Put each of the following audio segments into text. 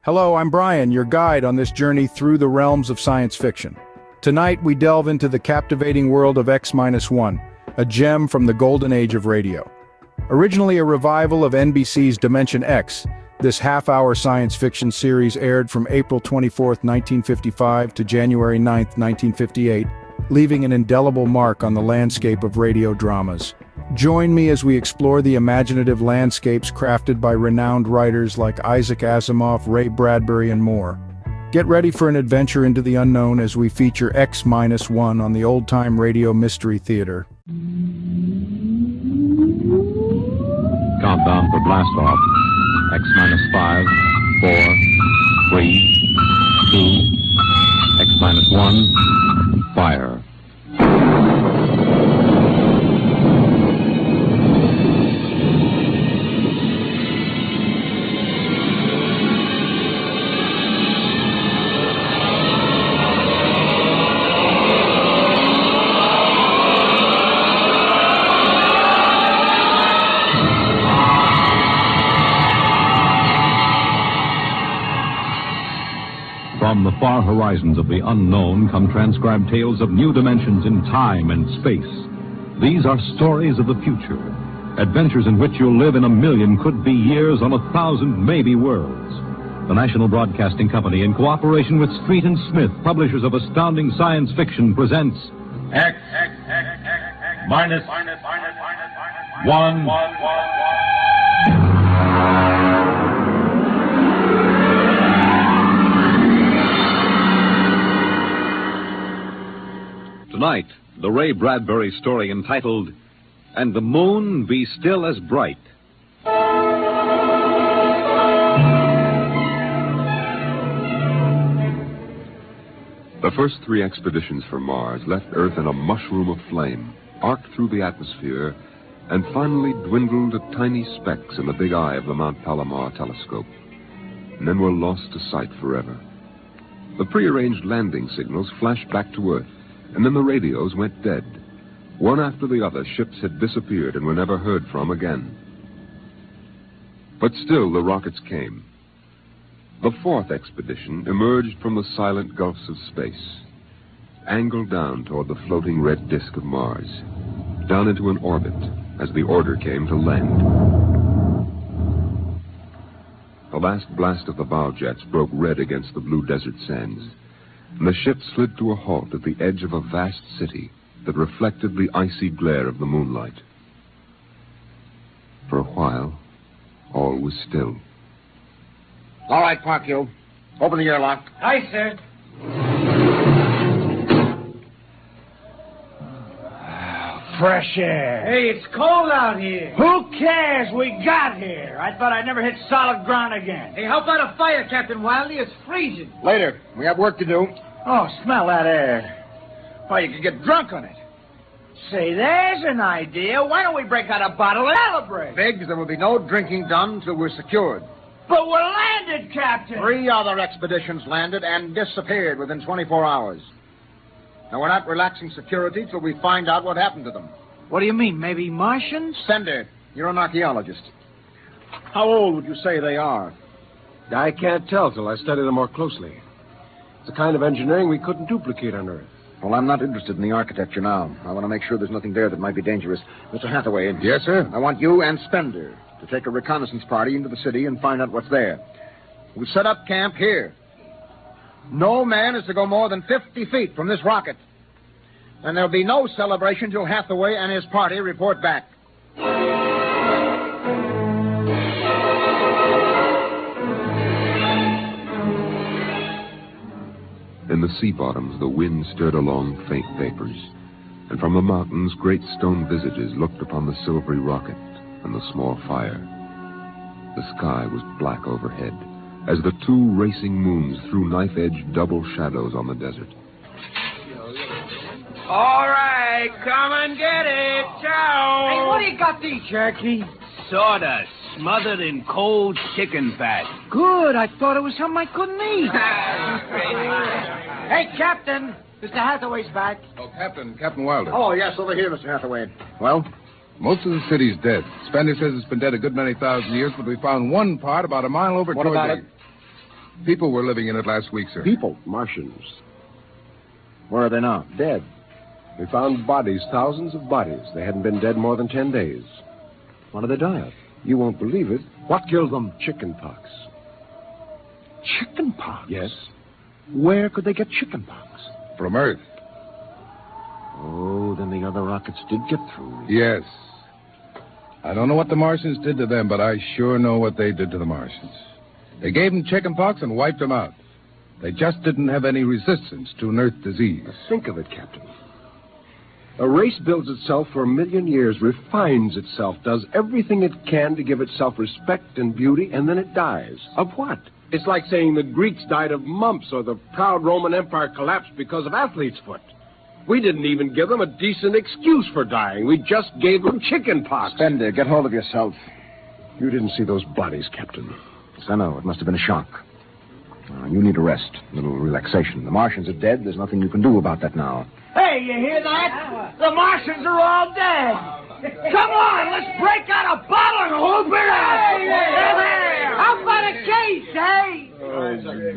Hello, I'm Brian, your guide on this journey through the realms of science fiction. Tonight, we delve into the captivating world of X-1, a gem from the golden age of radio. Originally a revival of NBC's Dimension X, this half-hour science fiction series aired from April 24, 1955 to January 9, 1958, leaving an indelible mark on the landscape of radio dramas. Join me as we explore the imaginative landscapes crafted by renowned writers like Isaac Asimov, Ray Bradbury, and more. Get ready for an adventure into the unknown as we feature X-1 on the old-time radio mystery theater. Countdown for blast off. X-5, 4, 3, 2, X-1, fire. From the far horizons of the unknown come transcribed tales of new dimensions in time and space. These are stories of the future, adventures in which you'll live in a million could-be years on 1,000 maybe worlds. The National Broadcasting Company, in cooperation with Street and Smith, publishers of astounding science fiction, presents X minus 1. Tonight, the Ray Bradbury story entitled, And the Moon Be Still as Bright. The first 3 expeditions for Mars left Earth in a mushroom of flame, arced through the atmosphere, and finally dwindled to tiny specks in the big eye of the Mount Palomar telescope, and then were lost to sight forever. The prearranged landing signals flashed back to Earth, and then the radios went dead. One after the other, ships had disappeared and were never heard from again. But still, the rockets came. The 4th expedition emerged from the silent gulfs of space, angled down toward the floating red disk of Mars, down into an orbit as the order came to land. The last blast of the bow jets broke red against the blue desert sands, and the ship slid to a halt at the edge of a vast city that reflected the icy glare of the moonlight. For a while, all was still. All right, Park you. Open the airlock. Aye, sir. Fresh air. Hey, it's cold out here. Who cares? We got here. I thought I'd never hit solid ground again. Hey, how about a fire, Captain Wiley? It's freezing. Later. We have work to do. Oh, smell that air. Why, you could get drunk on it. Say, there's an idea. Why don't we break out a bottle and celebrate? Biggs, there will be no drinking done until we're secured. But we're landed, Captain. 3 other expeditions landed and disappeared within 24 hours. Now, we're not relaxing security till we find out what happened to them. What do you mean, maybe Martians? Sender, you're an archaeologist. How old would you say they are? I can't tell till I study them more closely. It's a kind of engineering we couldn't duplicate on Earth. Well, I'm not interested in the architecture now. I want to make sure there's nothing there that might be dangerous. Mr. Hathaway. Yes, sir? I want you and Spender to take a reconnaissance party into the city and find out what's there. We'll set up camp here. No man is to go more than 50 feet from this rocket. And there'll be no celebration till Hathaway and his party report back. In the sea bottoms, the wind stirred along faint vapors, and from the mountains, great stone visages looked upon the silvery rocket and the small fire. The sky was black overhead, as the 2 racing moons threw knife-edged double shadows on the desert. All right, come and get it. Ciao. Hey, what do you got to eat, Cherokee? Sawdust, smothered in cold chicken fat. Good. I thought it was something I couldn't eat. Hey, Captain. Mr. Hathaway's back. Oh, Captain Wilder. Oh, yes, over here, Mr. Hathaway. Well? Most of the city's dead. Spender says it's been dead a good many thousand years, but we found one part about a mile over What toward about the... it? People were living in it last week, sir. People? Martians. Where are they now? Dead. We found bodies, thousands of bodies. They hadn't been dead more than 10 days. What did they die of? You won't believe it. What killed them? Chickenpox. Chickenpox? Yes. Where could they get chickenpox? From Earth. Oh, then the other rockets did get through. Yes. I don't know what the Martians did to them, but I sure know what they did to the Martians. They gave them chickenpox and wiped them out. They just didn't have any resistance to an Earth disease. Think of it, Captain. A race builds itself for 1,000,000 years, refines itself, does everything it can to give itself respect and beauty, and then it dies. Of what? It's like saying the Greeks died of mumps or the proud Roman Empire collapsed because of athlete's foot. We didn't even give them a decent excuse for dying. We just gave them chickenpox. Spender, get hold of yourself. You didn't see those bodies, Captain. Yes, I know. It must have been a shock. You need a rest, a little relaxation. The Martians are dead. There's nothing you can do about that now. Hey, you hear that? The Martians are all dead. Come on, let's break out a bottle and hoop it out. How about a case, eh? Oh,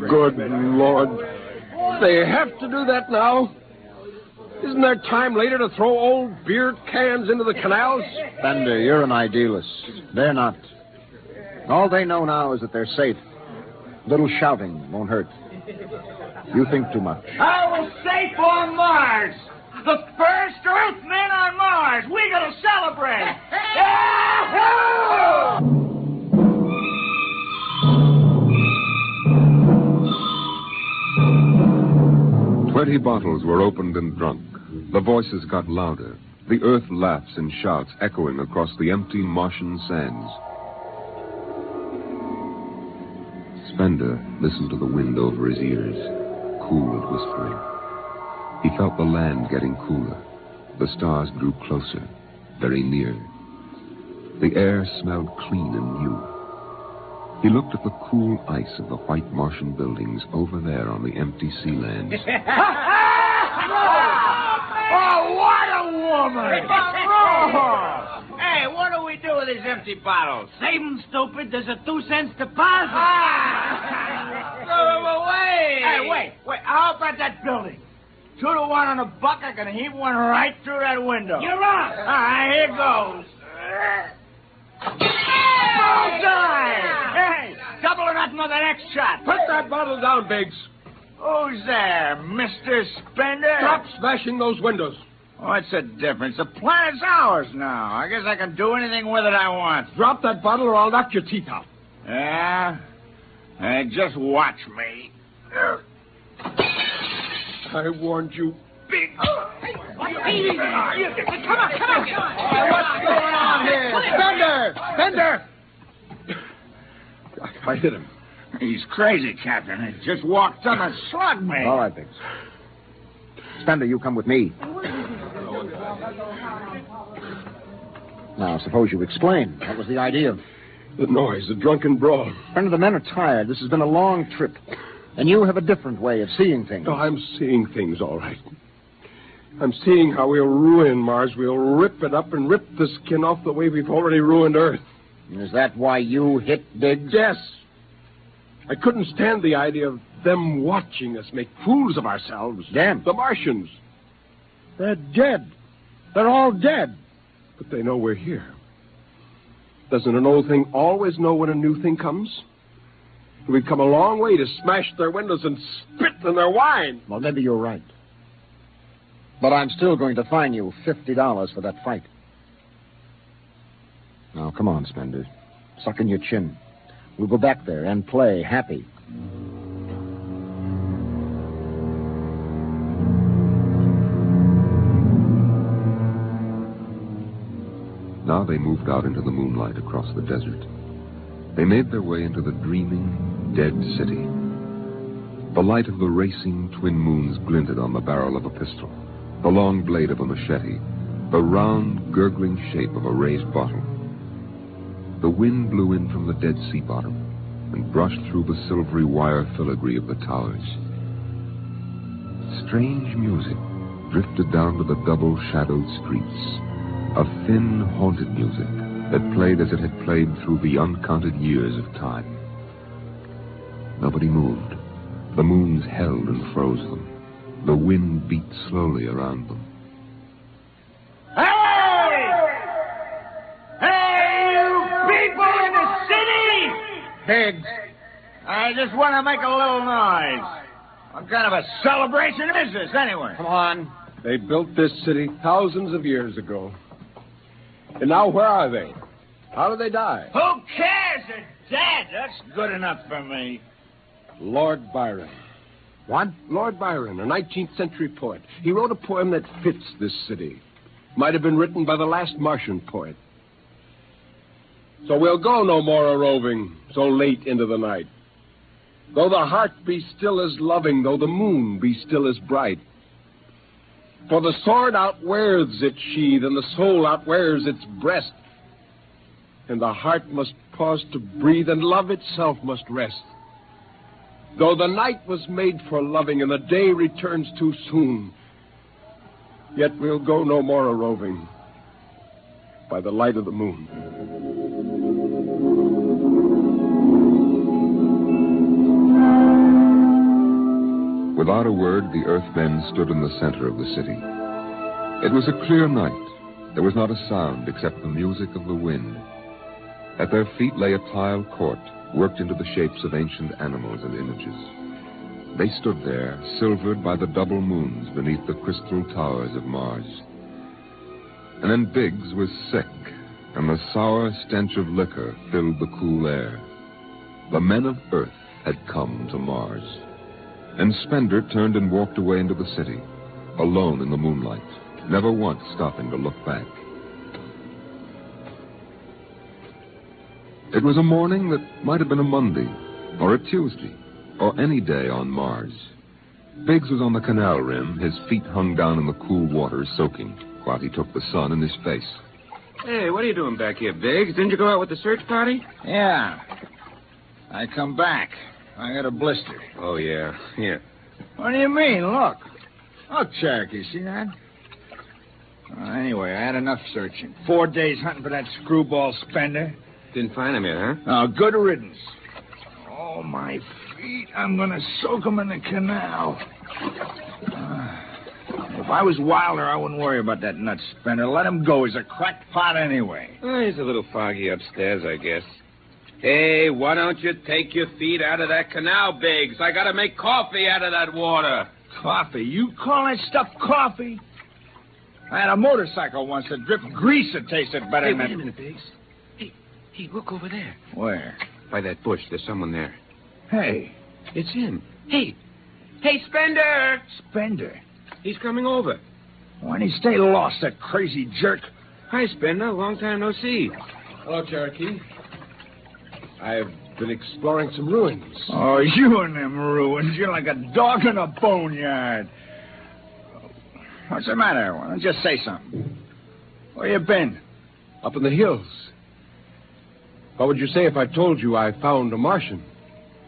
good Lord. They have to do that now? Isn't there time later to throw old beer cans into the canals? Bender, you're an idealist. They're not. All they know now is that they're safe. Little shouting won't hurt. You think too much. I was safe on Mars. The first Earthmen on Mars. We gotta celebrate. Yahoo! 20 bottles were opened and drunk. The voices got louder. The earth laughs and shouts echoing across the empty Martian sands. Spender listened to the wind over his ears, cool and whispering. He felt the land getting cooler. The stars drew closer, very near. The air smelled clean and new. He looked at the cool ice of the white Martian buildings over there on the empty sea lands. Oh, what a woman! Hey, what do we do with these empty bottles? Save 'em, stupid. There's a 2-cent deposit. Throw them away! Hey, wait. How about that building? 2 to 1 on a buck, I can heave one right through that window. You're on. All right, here goes. Bullseye! Hey, double or nothing on the next shot. Put that bottle down, Biggs. Who's there, Mr. Spender? Stop smashing those windows. What's the difference? The planet's ours now. I guess I can do anything with it I want. Drop that bottle or I'll knock your teeth out. Yeah? Just watch me. I warned you, Big. Come on. What's going on here? Spender! I hit him. He's crazy, Captain. He just walked up and slugged me. All right, Biggs. Spender, you come with me. Now, suppose you explain. What was the idea? The noise, the drunken brawl. Spender, the men are tired. This has been a long trip. And you have a different way of seeing things. No, I'm seeing things all right. I'm seeing how we'll ruin Mars. We'll rip it up and rip the skin off the way we've already ruined Earth. Is that why you hit Biggs? Yes. I couldn't stand the idea of them watching us make fools of ourselves. Them? The Martians. They're dead. They're all dead. But they know we're here. Doesn't an old thing always know when a new thing comes? We've come a long way to smash their windows and spit in their wine. Well, maybe you're right. But I'm still going to fine you $50 for that fight. Now, come on, Spender. Suck in your chin. We'll go back there and play happy. Now they moved out into the moonlight across the desert. They made their way into the dreaming, dead city. The light of the racing twin moons glinted on the barrel of a pistol, the long blade of a machete, the round, gurgling shape of a raised bottle. The wind blew in from the dead sea bottom and brushed through the silvery wire filigree of the towers. Strange music drifted down to the double-shadowed streets, a thin, haunted music that played as it had played through the uncounted years of time. Nobody moved. The moons held and froze them. The wind beat slowly around them. Hey! Hey, you people in the city! Biggs, I just want to make a little noise. What kind of a celebration is this, anyway? come on. They built this city thousands of years ago. And now where are they? How did they die? Who cares? They're dead. That's good enough for me. Lord Byron. What? Lord Byron, a 19th century poet. He wrote a poem that fits this city. Might have been written by the last Martian poet. So we'll go no more a-roving so late into the night. Though the heart be still as loving, though the moon be still as bright. For the sword outwears its sheath, and the soul outwears its breast. And the heart must pause to breathe, and love itself must rest. Though the night was made for loving, and the day returns too soon, yet we'll go no more a-roving by the light of the moon. Without a word, the Earthmen stood in the center of the city. It was a clear night. There was not a sound except the music of the wind. At their feet lay a tiled court, worked into the shapes of ancient animals and images. They stood there, silvered by the double moons beneath the crystal towers of Mars. And then Biggs was sick, and the sour stench of liquor filled the cool air. The men of Earth had come to Mars. And Spender turned and walked away into the city, alone in the moonlight, never once stopping to look back. It was a morning that might have been a Monday, or a Tuesday, or any day on Mars. Biggs was on the canal rim, his feet hung down in the cool water, soaking, while he took the sun in his face. Hey, what are you doing back here, Biggs? Didn't you go out with the search party? Yeah. I come back. I got a blister. Oh, yeah. Here. What do you mean? Look. Look, Cherokee, see that? Anyway, I had enough searching. 4 days hunting for that screwball Spender. Didn't find him yet, huh? Oh, good riddance. Oh, my feet. I'm going to soak them in the canal. If I was Wilder, I wouldn't worry about that nut Spender. Let him go. He's a cracked pot anyway. He's a little foggy upstairs, I guess. Hey, why don't you take your feet out of that canal, Biggs? I gotta make coffee out of that water. Coffee? You call that stuff coffee? I had a motorcycle once that dripped grease that tasted better than that. Wait a minute, Biggs. Hey, look over there. Where? By that bush. There's someone there. Hey. It's him. Hey, Spender! Spender? He's coming over. Why'd he stay lost, that crazy jerk? Hi, Spender. Long time no see. Hello, Cherokee. I've been exploring some ruins. Oh, you and them ruins. You're like a dog in a boneyard. What's the matter? Why don't you just say something? Where you been? Up in the hills. What would you say if I told you I found a Martian?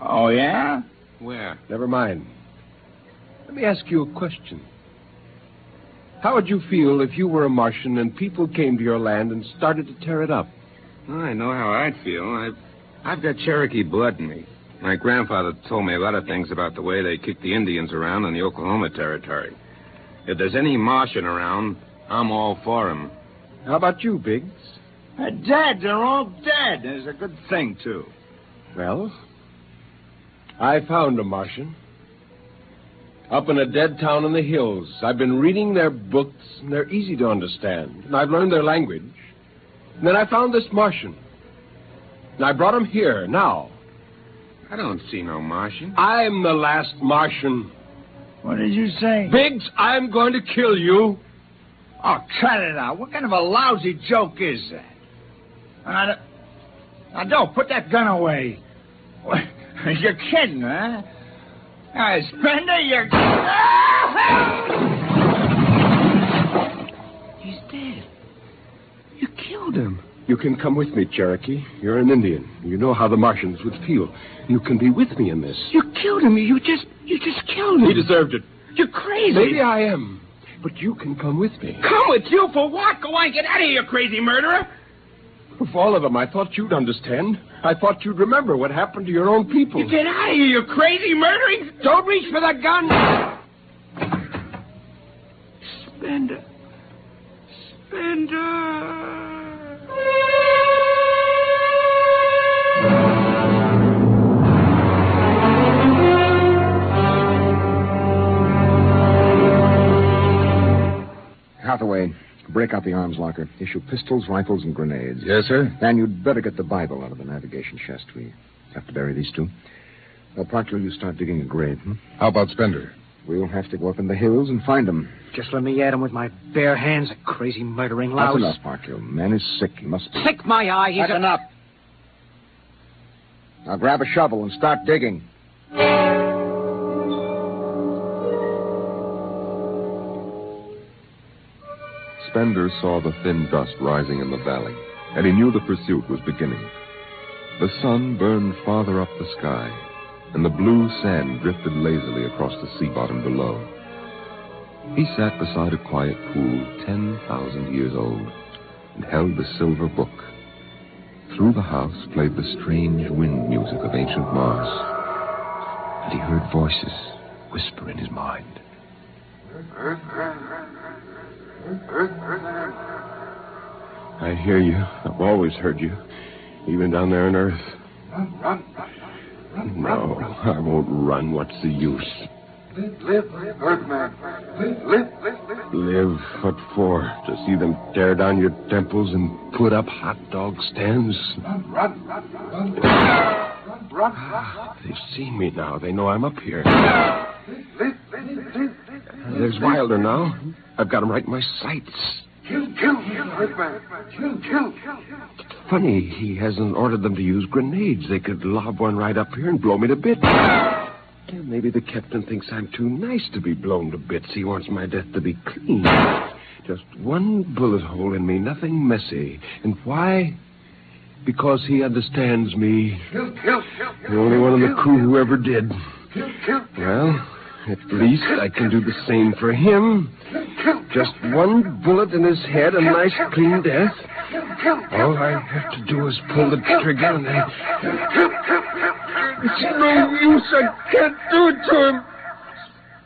Oh, yeah? Where? Never mind. Let me ask you a question. How would you feel if you were a Martian and people came to your land and started to tear it up? I know how I'd feel. I've got Cherokee blood in me. My grandfather told me a lot of things about the way they kicked the Indians around in the Oklahoma Territory. If there's any Martian around, I'm all for him. How about you, Biggs? They're dead. They're all dead. It's a good thing, too. Well, I found a Martian. Up in a dead town in the hills. I've been reading their books, and they're easy to understand. And I've learned their language. And then I found this Martian. And I brought him here, now. I don't see no Martian. I'm the last Martian. What did you say? Biggs, I'm going to kill you. Oh, cut it out. What kind of a lousy joke is that? Now, don't put that gun away. You're kidding, huh? Spender, you're... He's dead. You killed him. You can come with me, Cherokee. You're an Indian. You know how the Martians would feel. You can be with me in this. You killed him. You just killed him. He deserved it. You're crazy. Maybe I am. But you can come with me. Come with you for what? Go on, get out of here, you crazy murderer. Of all of them, I thought you'd understand. I thought you'd remember what happened to your own people. You get out of here, you crazy murdering... Don't reach for that gun! Spender. Hathaway, break out the arms locker. Issue pistols, rifles, and grenades. Yes, sir? And you'd better get the Bible out of the navigation chest. We have to bury these two. Parker, you start digging a grave, How about Spender? We'll have to go up in the hills and find him. Just let me at him with my bare hands, a crazy murdering louse. That's enough, Parker. Man is sick. He must be... Sick, my eye. He's That's enough. Now grab a shovel and start digging. Spender saw the thin dust rising in the valley, and he knew the pursuit was beginning. The sun burned farther up the sky, and the blue sand drifted lazily across the sea bottom below. He sat beside a quiet pool 10,000 years old and held the silver book. Through the house played the strange wind music of ancient Mars, and he heard voices whisper in his mind. I hear you. I've always heard you, even down there on Earth. No, I won't run. What's the use? Live, Earthman. Live. Live? What for? To see them tear down your temples and put up hot dog stands? Run. They've seen me now. They know I'm up here. Live. There's Wilder now. I've got him right in my sights. Kill, Earthman. Kill. Funny, he hasn't ordered them to use grenades. They could lob one right up here and blow me to bits. Yeah, maybe the captain thinks I'm too nice to be blown to bits. He wants my death to be clean. Just one bullet hole in me, nothing messy. And why? Because he understands me. Kill. The only one in the crew who ever did. Kill. Well, at least I can do the same for him. Just one bullet in his head, a nice clean death. All I have to do is pull the trigger and then... It's no use. I can't do it to him.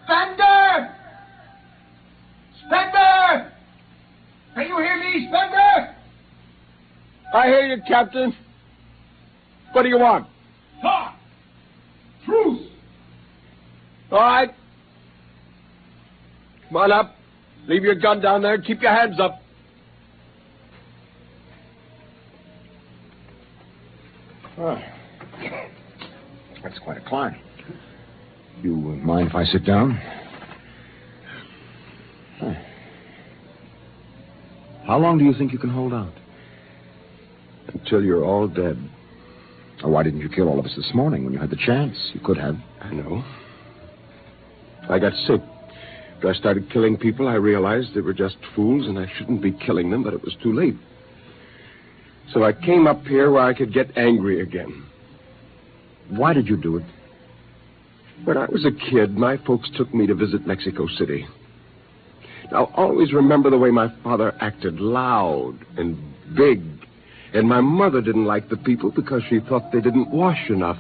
Spender! Can you hear me, Spender? I hear you, Captain. What do you want? Talk! Truce! All right. Come on up. Leave your gun down there and keep your hands up. Oh. That's quite a climb. You mind if I sit down? How long do you think you can hold out? Until you're all dead. Or why didn't you kill all of us this morning when you had the chance? You could have. I know. I got sick. After I started killing people, I realized they were just fools and I shouldn't be killing them, but it was too late. So I came up here where I could get angry again. Why did you do it? When I was a kid, my folks took me to visit Mexico City. Now, always remember the way my father acted, loud and big. And my mother didn't like the people because she thought they didn't wash enough.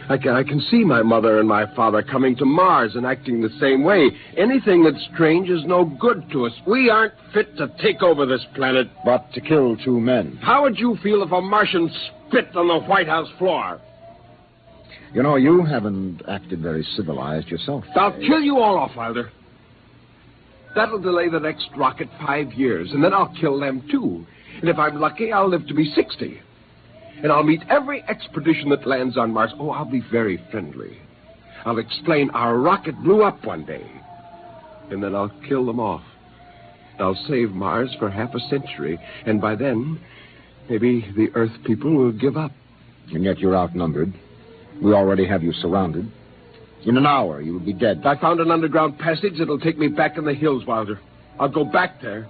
I can see my mother and my father coming to Mars and acting the same way. Anything that's strange is no good to us. We aren't fit to take over this planet. But to kill two men. How would you feel if a Martian spit on the White House floor? You know, you haven't acted very civilized yourself. I'll kill you all off, Wilder. That'll delay the next rocket 5 years, and then I'll kill them, too. And if I'm lucky, I'll live to be 60. And I'll meet every expedition that lands on Mars. Oh, I'll be very friendly. I'll explain our rocket blew up one day. And then I'll kill them off. I'll save Mars for half a century. And by then, maybe the Earth people will give up. And yet you're outnumbered. We already have you surrounded. In an hour, you will be dead. I found an underground passage that'll take me back in the hills, Wilder. I'll go back there.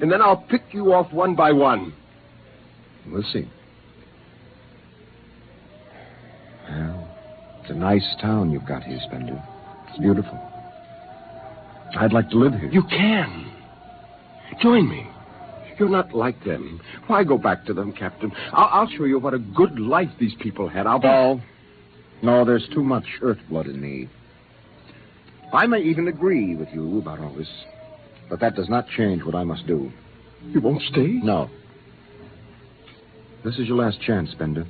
And then I'll pick you off one by one. We'll see. Well, it's a nice town you've got here, Spender. It's beautiful. I'd like to live here. You can. Join me. You're not like them. Why go back to them, Captain? I'll show you what a good life these people had. No, there's too much earth blood in me. I may even agree with you about all this, but that does not change what I must do. You won't stay? No. This is your last chance, Spender.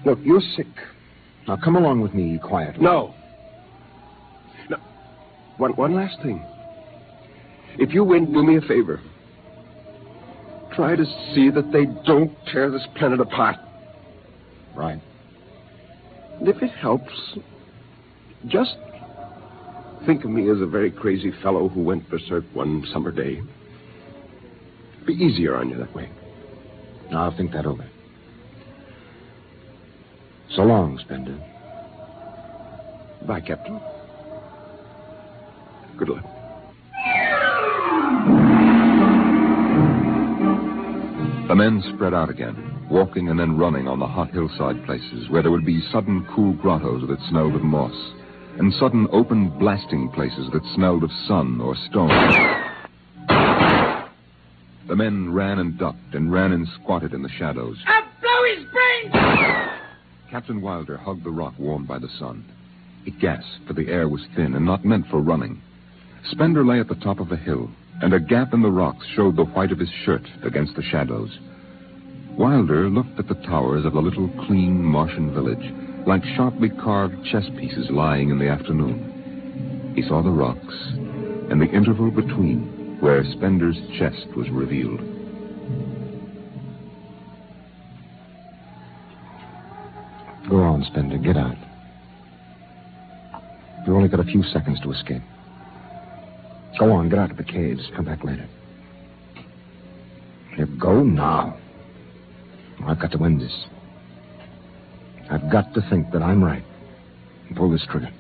Look, you're sick. Now come along with me quietly. No. One last thing. If you win, do me a favor. Try to see that they don't tear this planet apart. Right. And if it helps, just think of me as a very crazy fellow who went berserk one summer day. Be easier on you that way. Now, I'll think that over. So long, Spender. Bye, Captain. Good luck. The men spread out again, walking and then running on the hot hillside places where there would be sudden cool grottos that smelled of moss, and sudden open blasting places that smelled of sun or stone. The men ran and ducked and ran and squatted in the shadows. I'll blow his brains! Captain Wilder hugged the rock warmed by the sun. He gasped, for the air was thin and not meant for running. Spender lay at the top of a hill, and a gap in the rocks showed the white of his shirt against the shadows. Wilder looked at the towers of the little clean Martian village, like sharply carved chess pieces lying in the afternoon. He saw the rocks, and the interval between, where Spender's chest was revealed. Go on, Spender. Get out. You've only got a few seconds to escape. Go on, get out of the caves. Come back later. Here, go now. I've got to win this. I've got to think that I'm right and pull this trigger.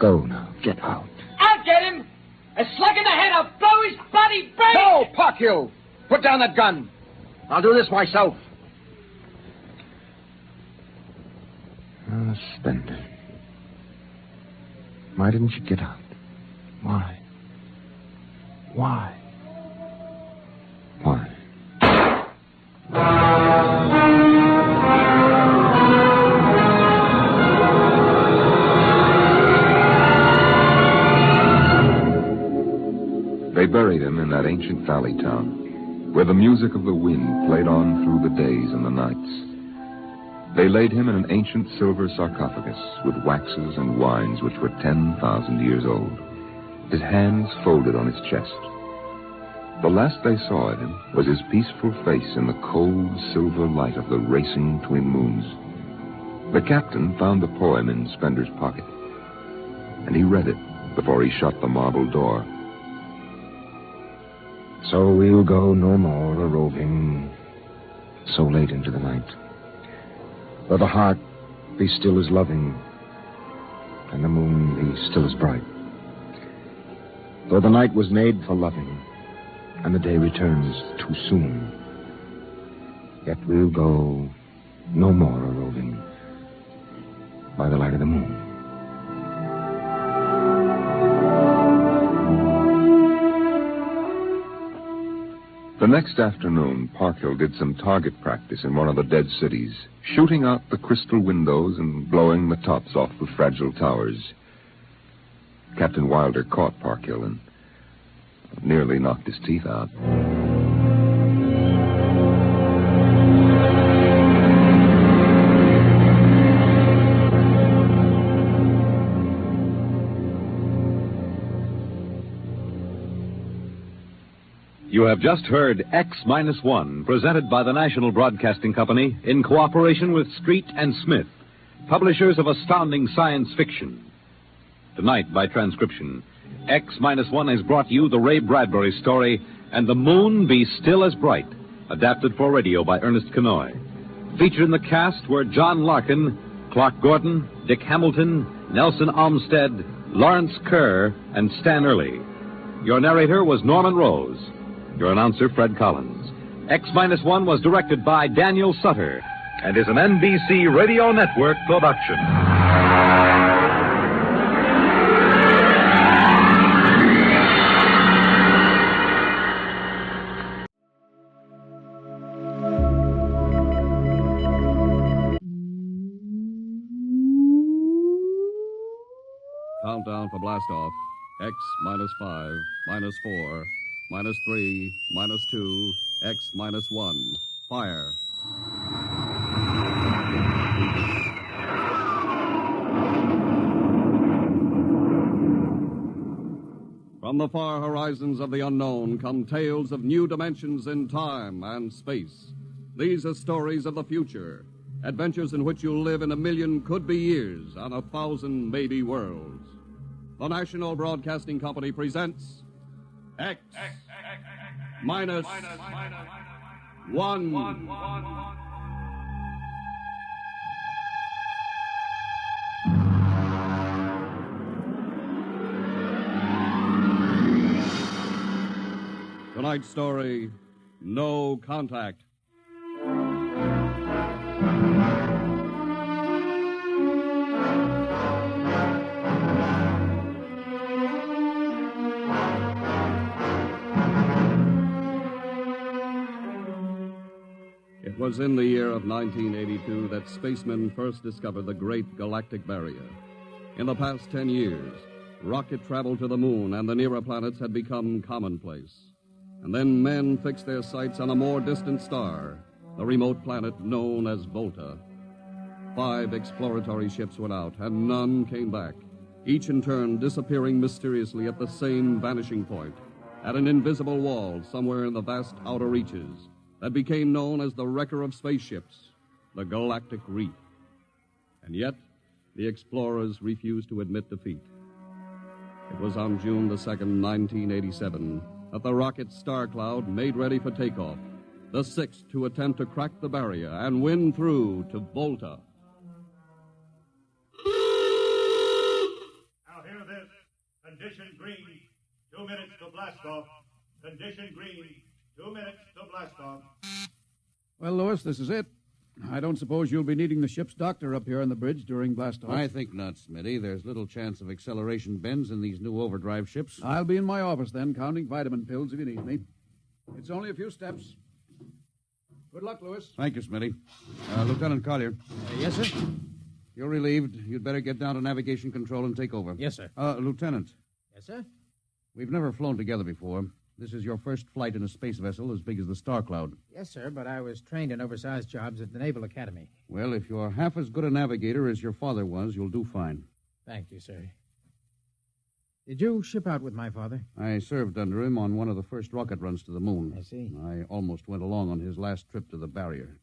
Go now. Get out. I'll get him! A slug in the head, I'll blow his bloody brains! No, Parkhill! Put down that gun. I'll do this myself. Spender. Why didn't you get out? Why? Why? Why? They buried him in that ancient valley town, where the music of the wind played on through the days and the nights. They laid him in an ancient silver sarcophagus with waxes and wines which were 10,000 years old, his hands folded on his chest. The last they saw of him was his peaceful face in the cold silver light of the racing twin moons. The captain found the poem in Spender's pocket, and he read it before he shut the marble door. So we'll go no more a-roving so late into the night. Though the heart be still as loving, and the moon be still as bright. Though the night was made for loving, and the day returns too soon, yet we'll go no more a-roving by the light of the moon. The next afternoon, Parkhill did some target practice in one of the dead cities, shooting out the crystal windows and blowing the tops off the fragile towers. Captain Wilder caught Parkhill and nearly knocked his teeth out. You have just heard X-1, presented by the National Broadcasting Company in cooperation with Street and Smith, publishers of astounding science fiction. Tonight, by transcription, X-1 has brought you the Ray Bradbury story, And the Moon Be Still as Bright, adapted for radio by Ernest Kenoy. Featured in the cast were John Larkin, Clark Gordon, Dick Hamilton, Nelson Olmsted, Lawrence Kerr, and Stan Early. Your narrator was Norman Rose. Your announcer, Fred Collins. X-1 was directed by Daniel Sutter and is an NBC Radio Network production. Countdown for blastoff. X minus 5, minus 4, minus 3, minus 2, X minus 1. Fire. From the far horizons of the unknown come tales of new dimensions in time and space. These are stories of the future, adventures in which you'll live in a million could-be years on 1,000 maybe worlds. The National Broadcasting Company presents X minus 1. Tonight's story, No Contact. It was in the year of 1982 that spacemen first discovered the Great Galactic Barrier. In the past 10 years, rocket travel to the moon and the nearer planets had become commonplace. And then men fixed their sights on a more distant star, the remote planet known as Volta. 5 exploratory ships went out, and none came back, each in turn disappearing mysteriously at the same vanishing point, at an invisible wall somewhere in the vast outer reaches that became known as the wrecker of spaceships, the Galactic Reef. And yet, the explorers refused to admit defeat. It was on June the 2nd, 1987, that the rocket Star Cloud made ready for takeoff, the 6th to attempt to crack the barrier and win through to Volta. Now hear this. Condition green. 2 minutes to blast off. Condition green. 2 minutes to blast off. Well, Lewis, this is it. I don't suppose you'll be needing the ship's doctor up here on the bridge during blastoff. I think not, Smitty. There's little chance of acceleration bends in these new overdrive ships. I'll be in my office then, counting vitamin pills if you need me. It's only a few steps. Good luck, Lewis. Thank you, Smitty. Lieutenant Collier. Yes, sir? You're relieved. You'd better get down to navigation control and take over. Yes, sir. Lieutenant. Yes, sir? We've never flown together before. This is your first flight in a space vessel as big as the Star Cloud. Yes, sir, but I was trained in oversized jobs at the Naval Academy. Well, if you're half as good a navigator as your father was, you'll do fine. Thank you, sir. Did you ship out with my father? I served under him on one of the first rocket runs to the moon. I see. I almost went along on his last trip to the barrier.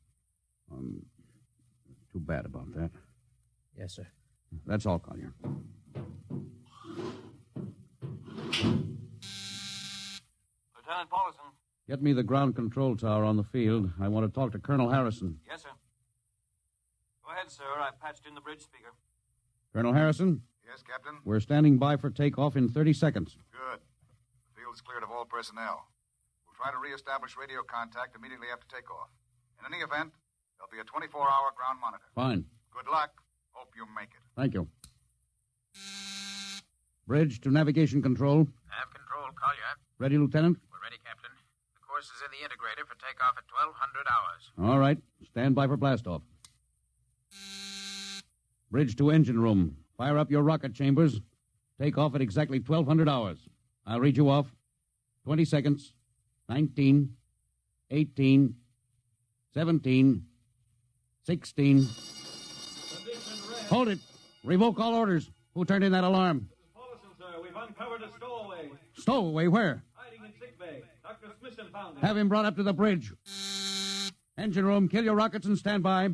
Too bad about that. Yes, sir. That's all, Collier. Lieutenant Paulson. Get me the ground control tower on the field. I want to talk to Colonel Harrison. Yes, sir. Go ahead, sir. I patched in the bridge speaker. Colonel Harrison? Yes, Captain? We're standing by for takeoff in 30 seconds. Good. The field is cleared of all personnel. We'll try to reestablish radio contact immediately after takeoff. In any event, there'll be a 24-hour ground monitor. Fine. Good luck. Hope you make it. Thank you. Bridge to navigation control. Nav control, Collier. Ready, Lieutenant? We're ready, Captain. The course is in the integrator for takeoff at 1200 hours. All right. Stand by for blastoff. Bridge to engine room. Fire up your rocket chambers. Take off at exactly 1200 hours. I'll read you off. 20 seconds. 19. 18. 17. 16. Hold it. Revoke all orders. Who turned in that alarm? Paulson, sir. We've uncovered a stowaway. Stowaway? Where? Hiding in sickbay. Dr. Smithson found him. Have him brought up to the bridge. Engine room, kill your rockets and stand by.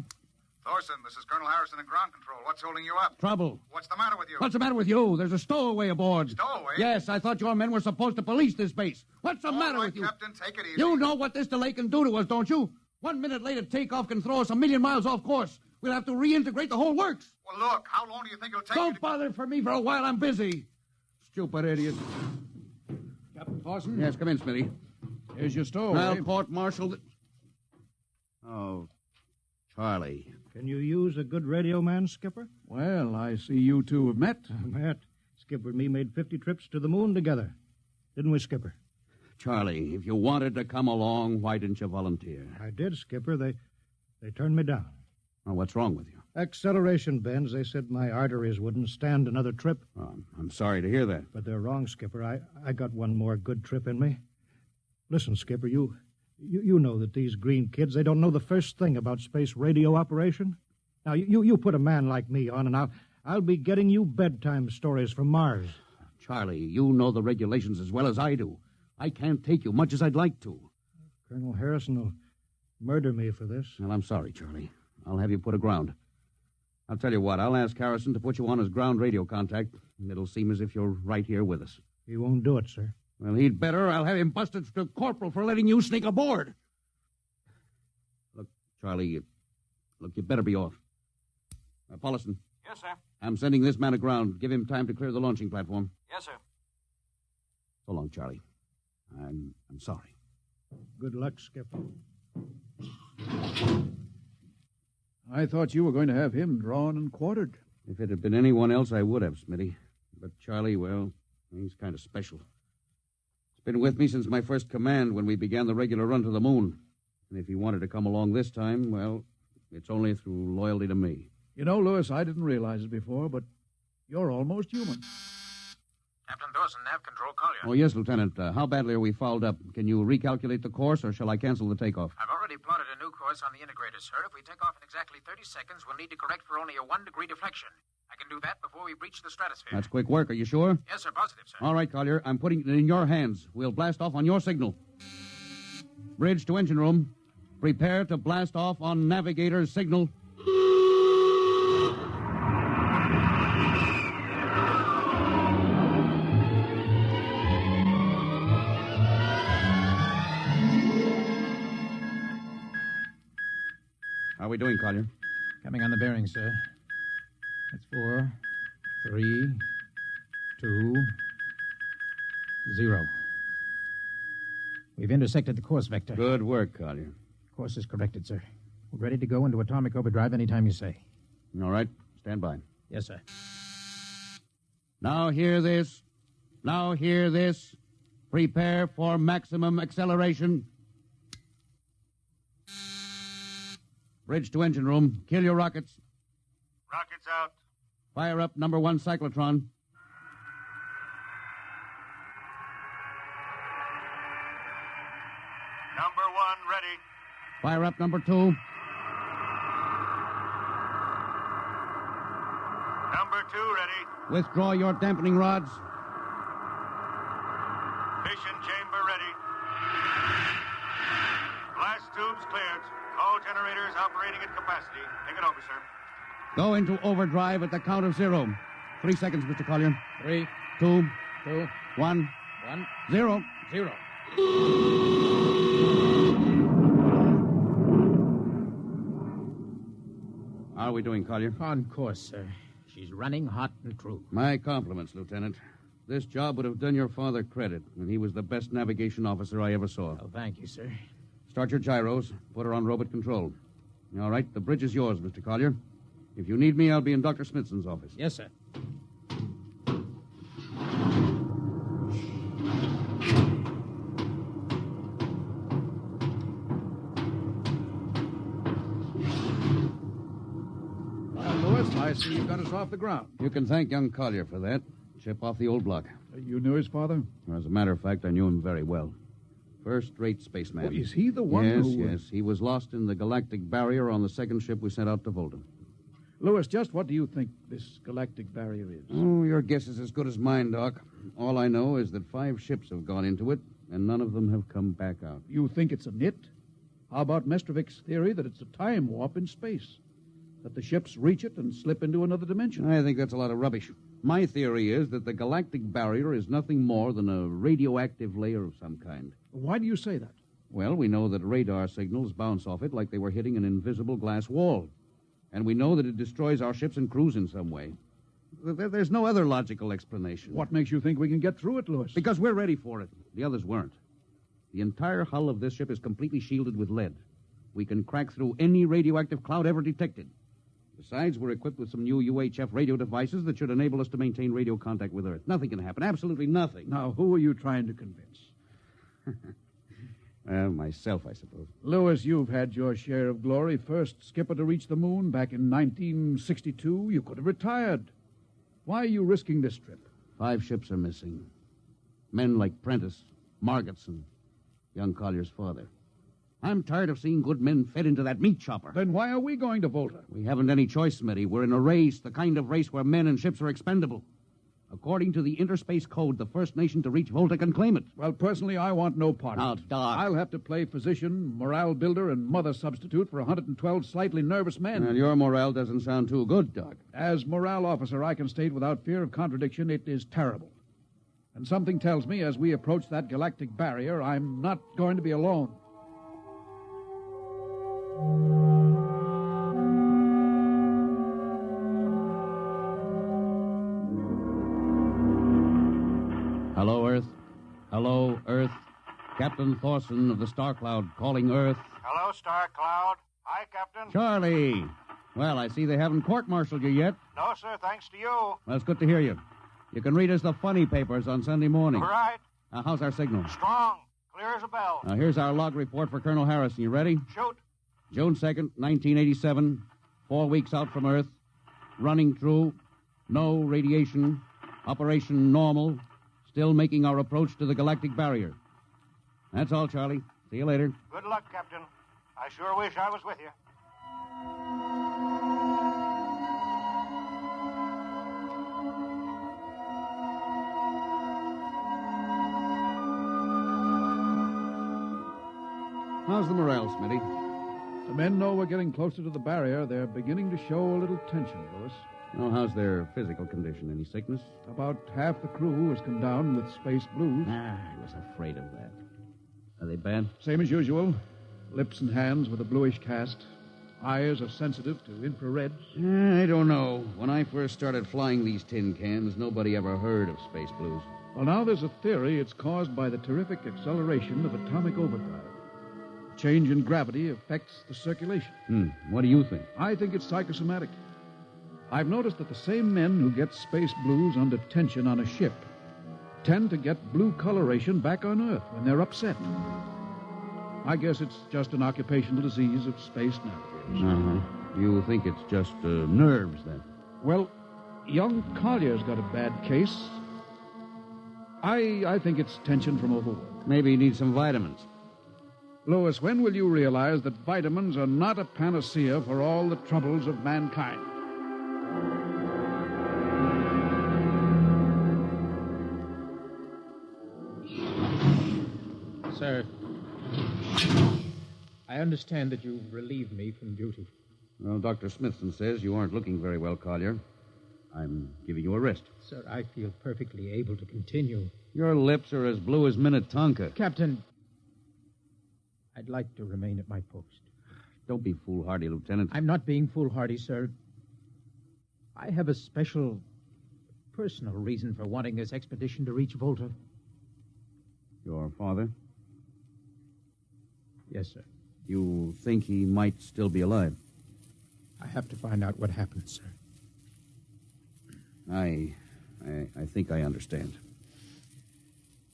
Thorson, this is Colonel Harrison in ground control. What's holding you up? Trouble. What's the matter with you? What's the matter with you? There's a stowaway aboard. Stowaway? Yes, I thought your men were supposed to police this base. What's the matter with you? Captain, take it easy. You know what this delay can do to us, don't you? 1 minute later takeoff can throw us a million miles off course. We'll have to reintegrate the whole works. Well, look, how long do you think it'll take Don't bother for me for a while. I'm busy. Stupid idiot. Captain Paulson? Yes, come in, Smitty. Here's your stowaway. Now, court-martial... Oh, Charlie. Can you use a good radio man, Skipper? Well, I see you two have met. Met. Skipper and me made 50 trips to the moon together. Didn't we, Skipper? Charlie, if you wanted to come along, why didn't you volunteer? I did, Skipper. They turned me down. Oh, what's wrong with you? Acceleration bends. They said my arteries wouldn't stand another trip. Oh, I'm sorry to hear that. But they're wrong, Skipper. I got one more good trip in me. Listen, Skipper, you know that these green kids, they don't know the first thing about space radio operation. Now, you put a man like me on, and I'll be getting you bedtime stories from Mars. Charlie, you know the regulations as well as I do. I can't take you much as I'd like to. Colonel Harrison will murder me for this. Well, I'm sorry, Charlie. I'll have you put aground. I'll tell you what, I'll ask Harrison to put you on as ground radio contact, and it'll seem as if you're right here with us. He won't do it, sir. Well, he'd better. I'll have him busted to corporal for letting you sneak aboard. Look, Charlie, you better be off. Paulison. Yes, sir. I'm sending this man aground. Give him time to clear the launching platform. Yes, sir. So long, Charlie. I'm sorry. Good luck, Skipper. I thought you were going to have him drawn and quartered. If it had been anyone else, I would have, Smitty. But Charlie, well, he's kind of special. He's been with me since my first command when we began the regular run to the moon. And if he wanted to come along this time, well, it's only through loyalty to me. You know, Lewis, I didn't realize it before, but you're almost human. Captain Dawson, nav control, Collier. Oh, yes, Lieutenant. How badly are we fouled up? Can you recalculate the course, or shall I cancel the takeoff? I've already plotted a new course on the integrator, sir. If we take off in exactly 30 seconds, we'll need to correct for only a 1-degree deflection. I can do that before we breach the stratosphere. That's quick work. Are you sure? Yes, sir. Positive, sir. All right, Collier. I'm putting it in your hands. We'll blast off on your signal. Bridge to engine room. Prepare to blast off on navigator's signal. How are we doing, Collier? Coming on the bearing, sir. That's 4, 3, 2, 0. We've intersected the course vector. Good work, Collier. Course is corrected, sir. We're ready to go into atomic overdrive anytime you say. All right. Stand by. Yes, sir. Now hear this. Now hear this. Prepare for maximum acceleration. Bridge to engine room. Kill your rockets. Rockets out. Fire up number 1 cyclotron. Number 1 ready. Fire up number 2. Number 2 ready. Withdraw your dampening rods. Fission chamber ready. Blast tubes cleared. All generators operating at capacity. Take it over, sir. Go into overdrive at the count of 0. 3 seconds, Mr. Collier. 3, 2, 2, 1, 1, 0. 0. How are we doing, Collier? On course, sir. She's running hot and true. My compliments, Lieutenant. This job would have done your father credit, and he was the best navigation officer I ever saw. Oh, thank you, sir. Start your gyros. Put her on robot control. All right, the bridge is yours, Mr. Collier. If you need me, I'll be in Dr. Smithson's office. Yes, sir. Well, Lewis, I see you got us off the ground. You can thank young Collier for that. Chip off the old block. You knew his father? As a matter of fact, I knew him very well. First-rate spaceman. Oh, is he the one yes, who... Yes, he was lost in the galactic barrier on the second ship we sent out to Volta. Lewis, just what do you think this galactic barrier is? Oh, your guess is as good as mine, Doc. All I know is that 5 ships have gone into it, and none of them have come back out. You think it's a nit? How about Mestrovik's theory that it's a time warp in space? That the ships reach it and slip into another dimension? I think that's a lot of rubbish. My theory is that the galactic barrier is nothing more than a radioactive layer of some kind. Why do you say that? Well, we know that radar signals bounce off it like they were hitting an invisible glass wall. And we know that it destroys our ships and crews in some way. There's no other logical explanation. What makes you think we can get through it, Lewis? Because we're ready for it. The others weren't. The entire hull of this ship is completely shielded with lead. We can crack through any radioactive cloud ever detected. Besides, we're equipped with some new UHF radio devices that should enable us to maintain radio contact with Earth. Nothing can happen. Absolutely nothing. Now, who are you trying to convince? Myself, I suppose. Lewis, you've had your share of glory. First skipper to reach the moon back in 1962. You could have retired. Why are you risking this trip? 5 ships are missing. Men like Prentice, Margetson, young Collier's father. I'm tired of seeing good men fed into that meat chopper. Then why are we going to Volta? We haven't any choice, Smitty. We're in a race, the kind of race where men and ships are expendable. According to the Interspace Code, the first nation to reach Volta can claim it. Well, personally, I want no part Now, of it. Doc. I'll have to play physician, morale builder, and mother substitute for 112 slightly nervous men. Well, your morale doesn't sound too good, Doc. As morale officer, I can state without fear of contradiction, it is terrible. And something tells me as we approach that galactic barrier, I'm not going to be alone. Hello, Earth. Hello, Earth. Captain Thorson of the Star Cloud calling Earth. Hello, Star Cloud. Hi, Captain. Charlie. Well, I see they haven't court-martialed you yet. No, sir, thanks to you. Well, it's good to hear you. You can read us the funny papers on Sunday morning. Right. How's our signal? Strong. Clear as a bell. Now, here's our log report for Colonel Harrison. You ready? Shoot. June 2nd, 1987. 4 weeks out from Earth. Running true. No radiation. Operation normal. Still making our approach to the galactic barrier. That's all, Charlie. See you later. Good luck, Captain. I sure wish I was with you. How's the morale, Smitty? The men know we're getting closer to the barrier. They're beginning to show a little tension, Lewis. Oh, how's their physical condition? Any sickness? About half the crew has come down with space blues. I was afraid of that. Are they bad? Same as usual. Lips and hands with a bluish cast. Eyes are sensitive to infrareds. I don't know. When I first started flying these tin cans, nobody ever heard of space blues. Well, now there's a theory it's caused by the terrific acceleration of atomic overdrive. Change in gravity affects the circulation. What do you think? I think it's psychosomatic. I've noticed that the same men who get space blues under tension on a ship tend to get blue coloration back on Earth when they're upset. I guess it's just an occupational disease of space navigators. You think it's just nerves, then? Well, young Collier's got a bad case. I think it's tension from overwork. Maybe he needs some vitamins. Lewis, when will you realize that vitamins are not a panacea for all the troubles of mankind? Sir, I understand that you relieved me from duty. Well, Dr. Smithson says you aren't looking very well, Collier. I'm giving you a rest. Sir, I feel perfectly able to continue. Your lips are as blue as Minnetonka. Captain, I'd like to remain at my post. Don't be foolhardy, Lieutenant. I'm not being foolhardy, sir. I have a special, personal reason for wanting this expedition to reach Volta. Your father? Yes, sir. You think he might still be alive? I have to find out what happened, sir. I think I understand.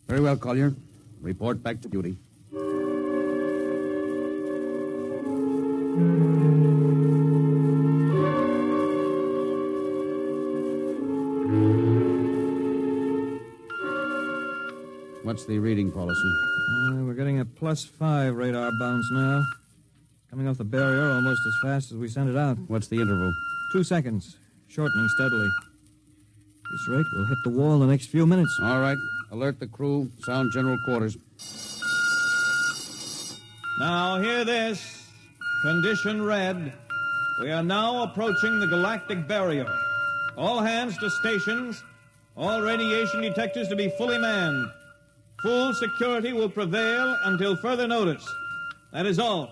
Very well, Collier. Report back to duty. What's the reading, Paulson? We're getting a +5 radar bounce now. Coming off the barrier almost as fast as we sent it out. What's the interval? 2 seconds. Shortening steadily. At this rate, we'll hit the wall in the next few minutes. All right. Alert the crew. Sound general quarters. Now, hear this. Condition red. We are now approaching the galactic barrier. All hands to stations. All radiation detectors to be fully manned. Full security will prevail until further notice. That is all.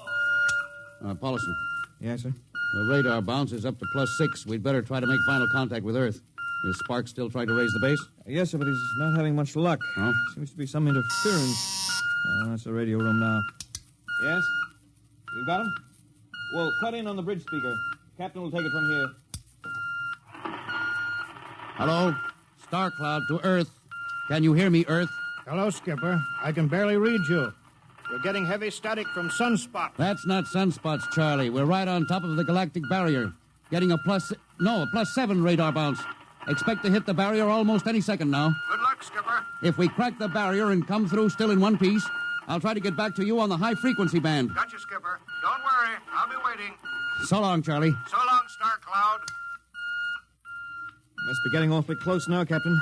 Paulson. Yes, sir? The radar bounce is up to +6. We'd better try to make final contact with Earth. Is Sparks still trying to raise the base? Yes, sir, but he's not having much luck. Oh? Seems to be some interference. That's the radio room now. Yes? You got him? Well, cut in on the bridge speaker. Captain will take it from here. Hello? Star Cloud to Earth. Can you hear me, Earth? Hello, Skipper. I can barely read you. We're getting heavy static from sunspots. That's not sunspots, Charlie. We're right on top of the galactic barrier. Getting a +7 radar bounce. Expect to hit the barrier almost any second now. Good luck, Skipper. If we crack the barrier and come through still in one piece, I'll try to get back to you on the high-frequency band. Gotcha, Skipper. Don't worry. I'll be waiting. So long, Charlie. So long, Star Cloud. Must be getting awfully close now, Captain.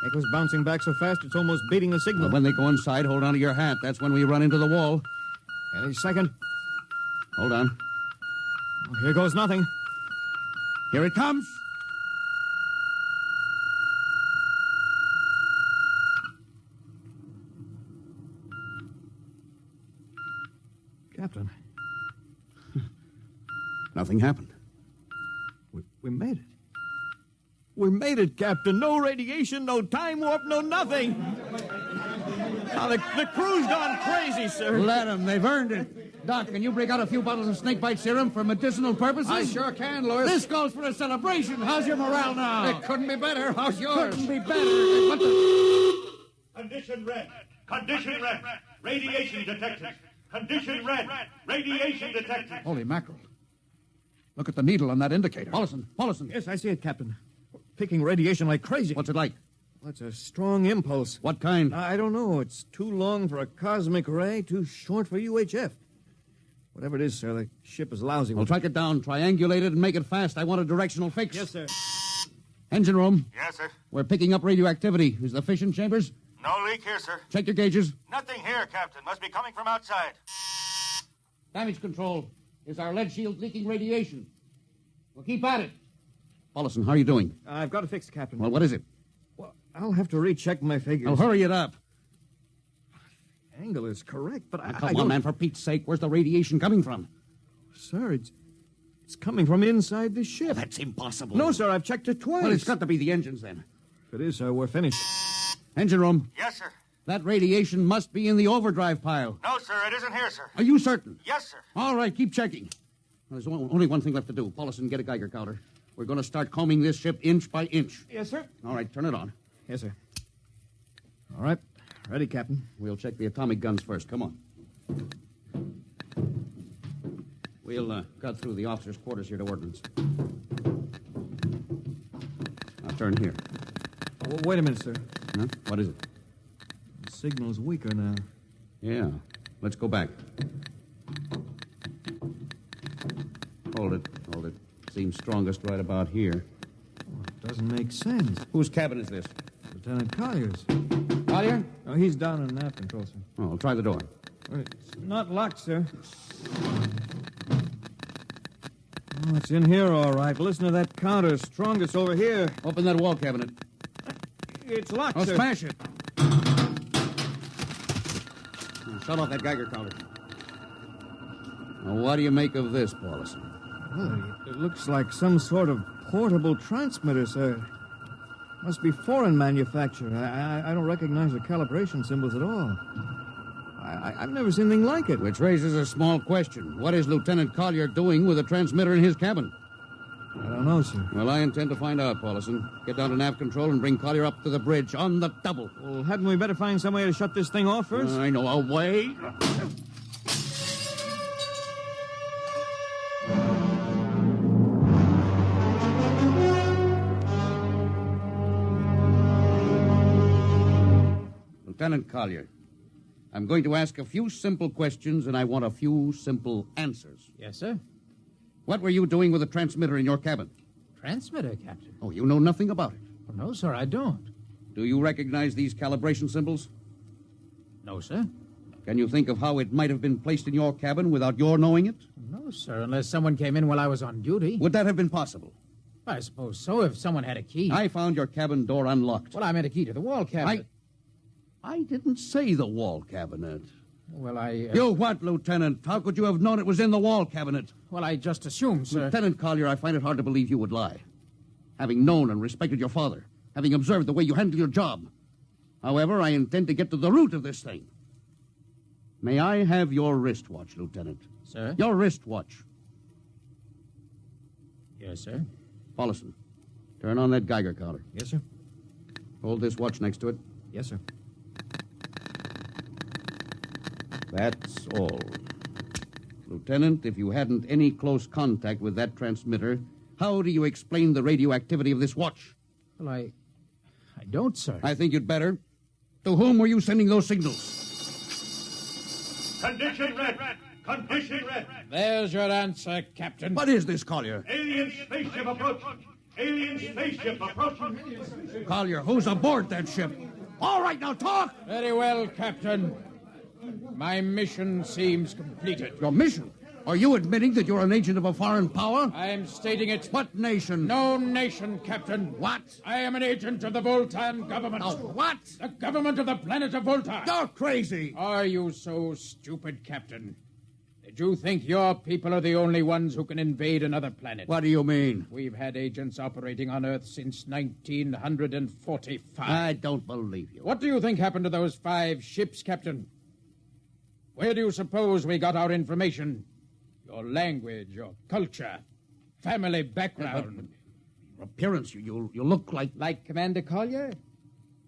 Echo's bouncing back so fast it's almost beating the signal. Well, when they go inside, hold on to your hat. That's when we run into the wall. Any second. Hold on. Oh, here goes nothing. Here it comes. Captain. Nothing happened. We made it. We made it, Captain. No radiation, no time warp, no nothing. Now, the crew's gone crazy, sir. Let them. They've earned it. Doc, can you break out a few bottles of snakebite serum for medicinal purposes? I sure can, Lewis. This calls for a celebration. How's your morale now? It couldn't be better. How's yours? Couldn't be better. What the... Condition red. Condition red. Radiation detected. Condition red. Radiation detected. Holy mackerel. Look at the needle on that indicator. Paulison. Yes, I see it, Captain. Picking radiation like crazy. What's it like? Well, it's a strong impulse. What kind? I don't know. It's too long for a cosmic ray, too short for UHF. Whatever it is, sir, the ship is lousy. Well, track it down, triangulate it, and make it fast. I want a directional fix. Yes, sir. Engine room. Yes, sir. We're picking up radioactivity. Is the fission chambers? No leak here, sir. Check your gauges. Nothing here, Captain. Must be coming from outside. Damage control. Is our lead shield leaking radiation? Well, keep at it. Paulison, how are you doing? I've got it fixed, Captain. Well, what is it? Well, I'll have to recheck my figures. Well, hurry it up. Angle is correct, but now, come on, man, for Pete's sake. Where's the radiation coming from? Sir, it's coming from inside the ship. Oh, that's impossible. No, sir, I've checked it twice. Well, it's got to be the engines, then. If it is, sir, we're finished. Engine room. Yes, sir. That radiation must be in the overdrive pile. No, sir, it isn't here, sir. Are you certain? Yes, sir. All right, keep checking. There's only one thing left to do. Paulison, get a Geiger counter. We're going to start combing this ship inch by inch. Yes, sir. All right, turn it on. Yes, sir. All right. Ready, Captain. We'll check the atomic guns first. Come on. We'll cut through the officers' quarters here to ordnance. Now turn here. Oh, wait a minute, sir. Huh? What is it? The signal's weaker now. Yeah. Let's go back. Hold it. Seems strongest right about here. Oh, it doesn't make sense. Whose cabin is this? Lieutenant Collier's. Collier? Oh, he's down in nav control, sir. Oh, I'll try the door. It's not locked, sir. Oh, it's in here, all right. Listen to that counter. Strongest over here. Open that wall cabinet. It's locked, Oh, sir. smash it. Shut off that Geiger counter. Now, what do you make of this, Paulison? Well, it looks like some sort of portable transmitter, sir. Must be foreign manufacture. I don't recognize the calibration symbols at all. I've never seen anything like it. Which raises a small question. What is Lieutenant Collier doing with a transmitter in his cabin? I don't know, sir. Well, I intend to find out, Paulison. Get down to nav control and bring Collier up to the bridge on the double. Well, hadn't we better find some way to shut this thing off first? I know a way. Lieutenant Collier, I'm going to ask a few simple questions, and I want a few simple answers. Yes, sir. What were you doing with a transmitter in your cabin? Transmitter, Captain? Oh, you know nothing about it? Oh, no, sir, I don't. Do you recognize these calibration symbols? No, sir. Can you think of how it might have been placed in your cabin without your knowing it? No, sir, unless someone came in while I was on duty. Would that have been possible? I suppose so, if someone had a key. I found your cabin door unlocked. Well, I meant a key to the wall cabinet. I didn't say the wall cabinet. Well, I... You what, Lieutenant? How could you have known it was in the wall cabinet? Well, I just assumed, sir. Lieutenant Collier, I find it hard to believe you would lie. Having known and respected your father, having observed the way you handle your job. However, I intend to get to the root of this thing. May I have your wristwatch, Lieutenant? Sir? Your wristwatch. Yes, sir. Paulison, turn on that Geiger counter. Yes, sir. Hold this watch next to it. Yes, sir. That's all. Lieutenant, if you hadn't any close contact with that transmitter, how do you explain the radioactivity of this watch? Well, I don't, sir. I think you'd better. To whom were you sending those signals? Condition red. Condition red. There's your answer, Captain. What is this, Collier? Alien spaceship approaching. Alien spaceship approaching. Collier, who's aboard that ship? All right, now talk! Very well, Captain. My mission seems completed. Your mission? Are you admitting that you're an agent of a foreign power? I am stating it. What nation? No nation, Captain. What? I am an agent of the Voltan government. Oh, what? The government of the planet of Voltan. You're crazy. Are you so stupid, Captain? Did you think your people are the only ones who can invade another planet? What do you mean? We've had agents operating on Earth since 1945. I don't believe you. What do you think happened to those 5 ships, Captain? Where do you suppose we got our information? Your language, your culture, family background. Your appearance, you look like... Like Commander Collier?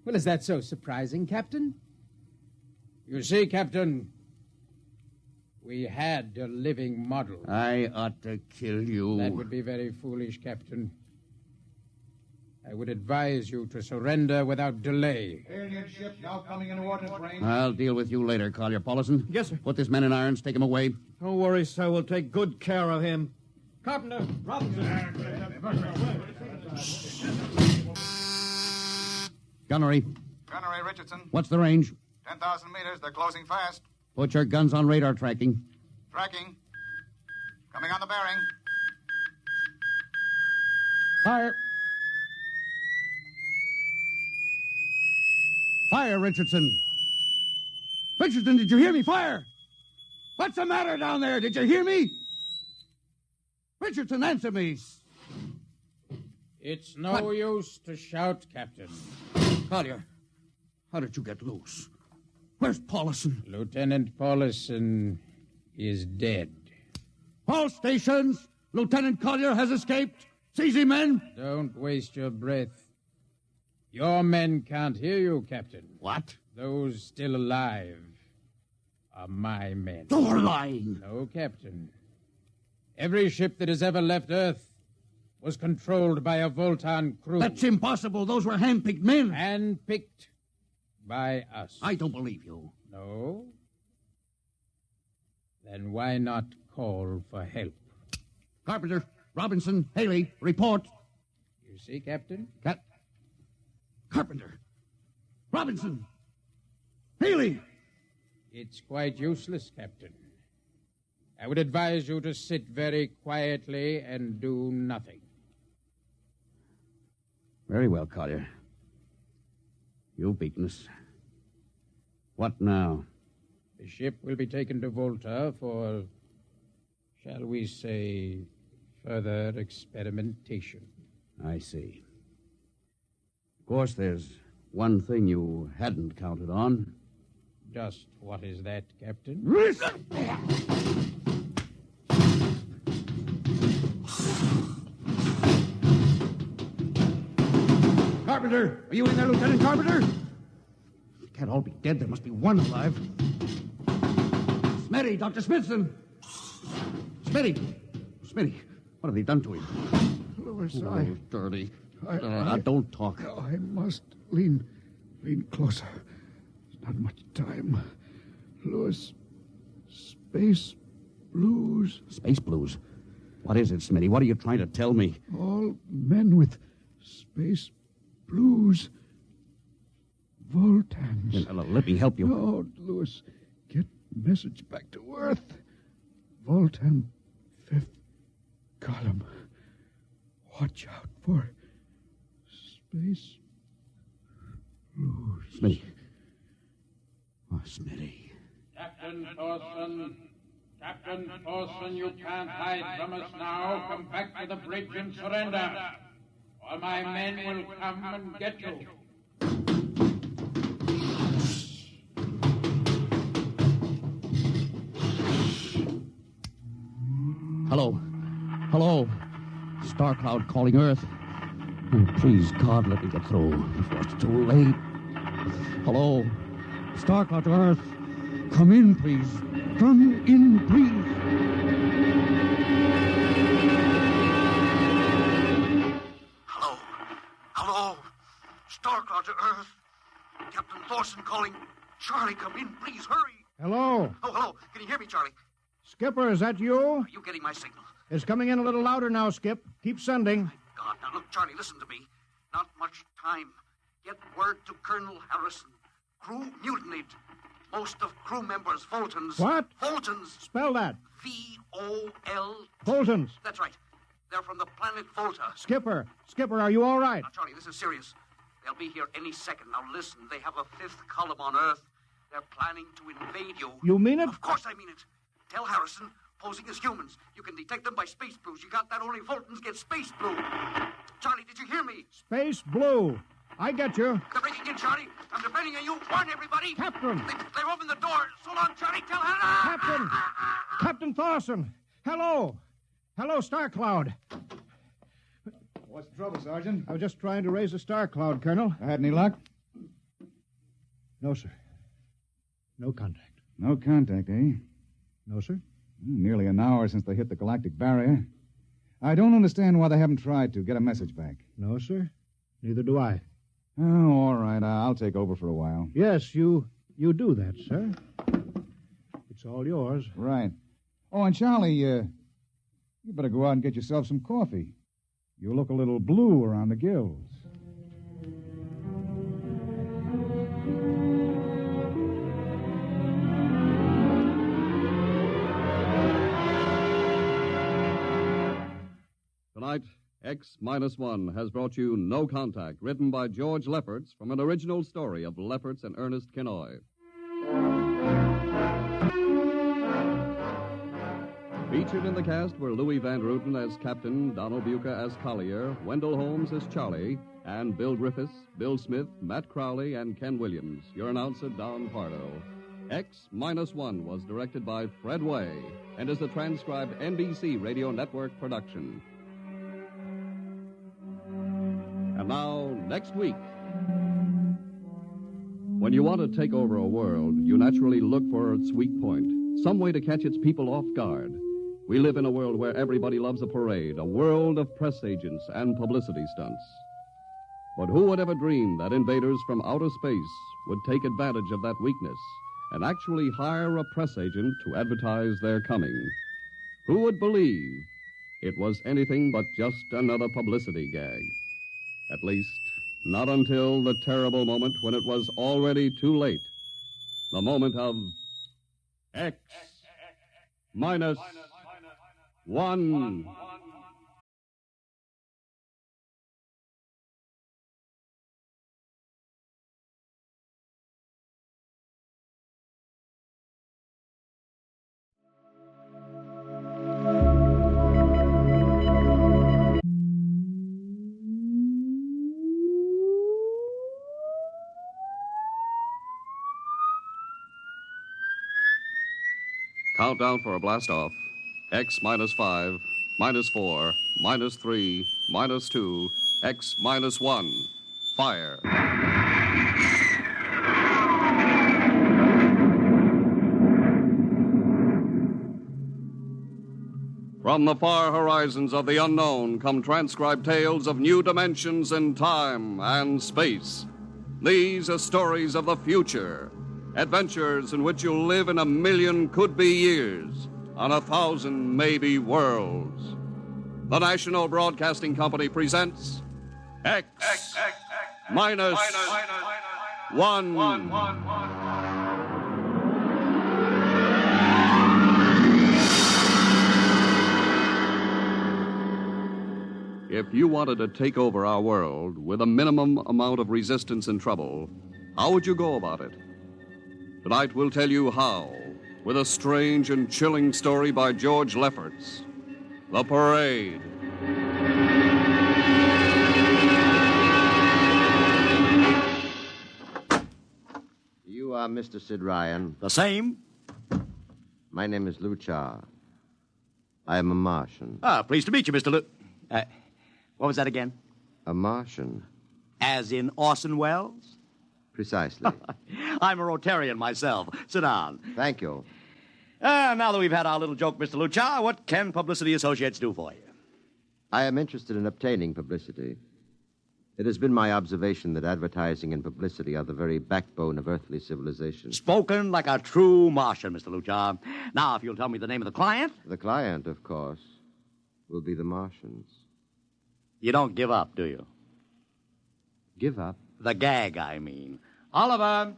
Well, is that so surprising, Captain? You see, Captain, we had a living model. I ought to kill you. That would be very foolish, Captain. I would advise you to surrender without delay. Alien ship now coming in ordnance range. I'll deal with you later, Collier. Paulison? Yes, sir. Put this man in irons, take him away. Don't worry, sir. We'll take good care of him. Carpenter, Robinson. Gunnery. Gunnery, Richardson. What's the range? 10,000 meters. They're closing fast. Put your guns on radar tracking. Tracking. Coming on the bearing. Fire. Fire, Richardson. Richardson, did you hear me? Fire! What's the matter down there? Did you hear me? Richardson, answer me. It's no use to shout, Captain. Collier, how did you get loose? Where's Paulison? Lieutenant Paulison is dead. All stations! Lieutenant Collier has escaped. Seize him, men! Don't waste your breath. Your men can't hear you, Captain. What? Those still alive are my men. You're lying. No, Captain. Every ship that has ever left Earth was controlled by a Voltan crew. That's impossible. Those were hand-picked men. Hand-picked by us. I don't believe you. No? Then why not call for help? Carpenter, Robinson, Haley, report. You see, Captain? Carpenter, Robinson, Haley. It's quite useless, Captain. I would advise you to sit very quietly and do nothing. Very well, Collier. You've beaten us. What now? The ship will be taken to Volta for, shall we say, further experimentation. I see. Of course, there's one thing you hadn't counted on. Just what is that, Captain? Carpenter! Are you in there, Lieutenant Carpenter? They can't all be dead. There must be one alive. Smitty, Dr. Smithson! Smitty! Smitty, what have they done to him? Louis, Dirty. Don't talk. I must lean closer. There's not much time. Louis, space blues. Space blues? What is it, Smitty? What are you trying to tell me? All men with space blues. Voltans. Let me help you. No, Louis. Get message back to Earth. Voltan, 5th column. Watch out for space blues. Smitty. Oh, Smitty. Captain Thorson, you can't hide from us now. Come back to the bridge and surrender, or my men will come and get you. Hello. Star Cloud calling Earth. Oh, please, God, let me get through before it's too late. Hello. Star Cloud to Earth. Come in, please. Come in, please. Hello. Star Cloud to Earth. Captain Thorson calling. Charlie, come in. Please, hurry. Hello. Oh, hello. Can you hear me, Charlie? Skipper, is that you? Are you getting my signal? It's coming in a little louder now, Skip. Keep sending. God, now look, Charlie, listen to me. Not much time. Get word to Colonel Harrison. Crew mutinied. Most of crew members, Fultons. What? Fultons. Spell that. V-O-L... Fultons. That's right. They're from the planet Volta. Skipper, are you all right? Now, Charlie, this is serious. They'll be here any second. Now, listen, they have a fifth column on Earth. They're planning to invade you. You mean it? Of course I mean it. Tell Harrison, posing as humans. You can detect them by space blues. You got that? Only Fultons get space blue. Charlie, did you hear me? Space blue. I get you. They're breaking in, Charlie. I'm depending on you. Warn everybody. Captain. They've opened the door. So long, Charlie. Tell Harrison. Captain Thorson. Hello. Hello, Star Cloud. What's the trouble, Sergeant? I was just trying to raise a star cloud, Colonel. I had any luck? No, sir. No contact. No contact, eh? No, sir. Nearly an hour since they hit the galactic barrier. I don't understand why they haven't tried to get a message back. No, sir. Neither do I. Oh, all right. I'll take over for a while. Yes, you do that, sir. It's all yours. Right. Oh, and Charlie, you better go out and get yourself some coffee. You look a little blue around the gills. Tonight, X-1 has brought you No Contact, written by George Lefferts from an original story of Lefferts and Ernest Kenoy. Featured in the cast were Louis Van Ruten as Captain, Donald Buca as Collier, Wendell Holmes as Charlie, and Bill Griffiths, Bill Smith, Matt Crowley, and Ken Williams. Your announcer, Don Pardo. X-1 was directed by Fred Way and is a transcribed NBC Radio Network production. And now, next week. When you want to take over a world, you naturally look for its weak point, some way to catch its people off guard. We live in a world where everybody loves a parade, a world of press agents and publicity stunts. But who would ever dream that invaders from outer space would take advantage of that weakness and actually hire a press agent to advertise their coming? Who would believe it was anything but just another publicity gag? At least, not until the terrible moment when it was already too late. The moment of X-1. Countdown for a blast-off. X-5, -4, -3, -2, X-1. Fire. From the far horizons of the unknown come transcribed tales of new dimensions in time and space. These are stories of the future. Adventures in which you'll live in 1,000,000 could-be years on 1,000 maybe worlds. The National Broadcasting Company presents X-1. If you wanted to take over our world with a minimum amount of resistance and trouble, how would you go about it? Tonight we'll tell you how, with a strange and chilling story by George Lefferts. The Parade. You are Mr. Sid Ryan. The same. My name is Luchar. I am a Martian. Pleased to meet you, Mr. What was that again? A Martian. As in Orson Welles? Precisely. I'm a Rotarian myself. Sit down. Thank you. Now that we've had our little joke, Mr. Lucha, what can Publicity Associates do for you? I am interested in obtaining publicity. It has been my observation that advertising and publicity are the very backbone of earthly civilization. Spoken like a true Martian, Mr. Lucha. Now, if you'll tell me the name of the client. The client, of course, will be the Martians. You don't give up, do you? Give up? The gag, I mean. Oliver.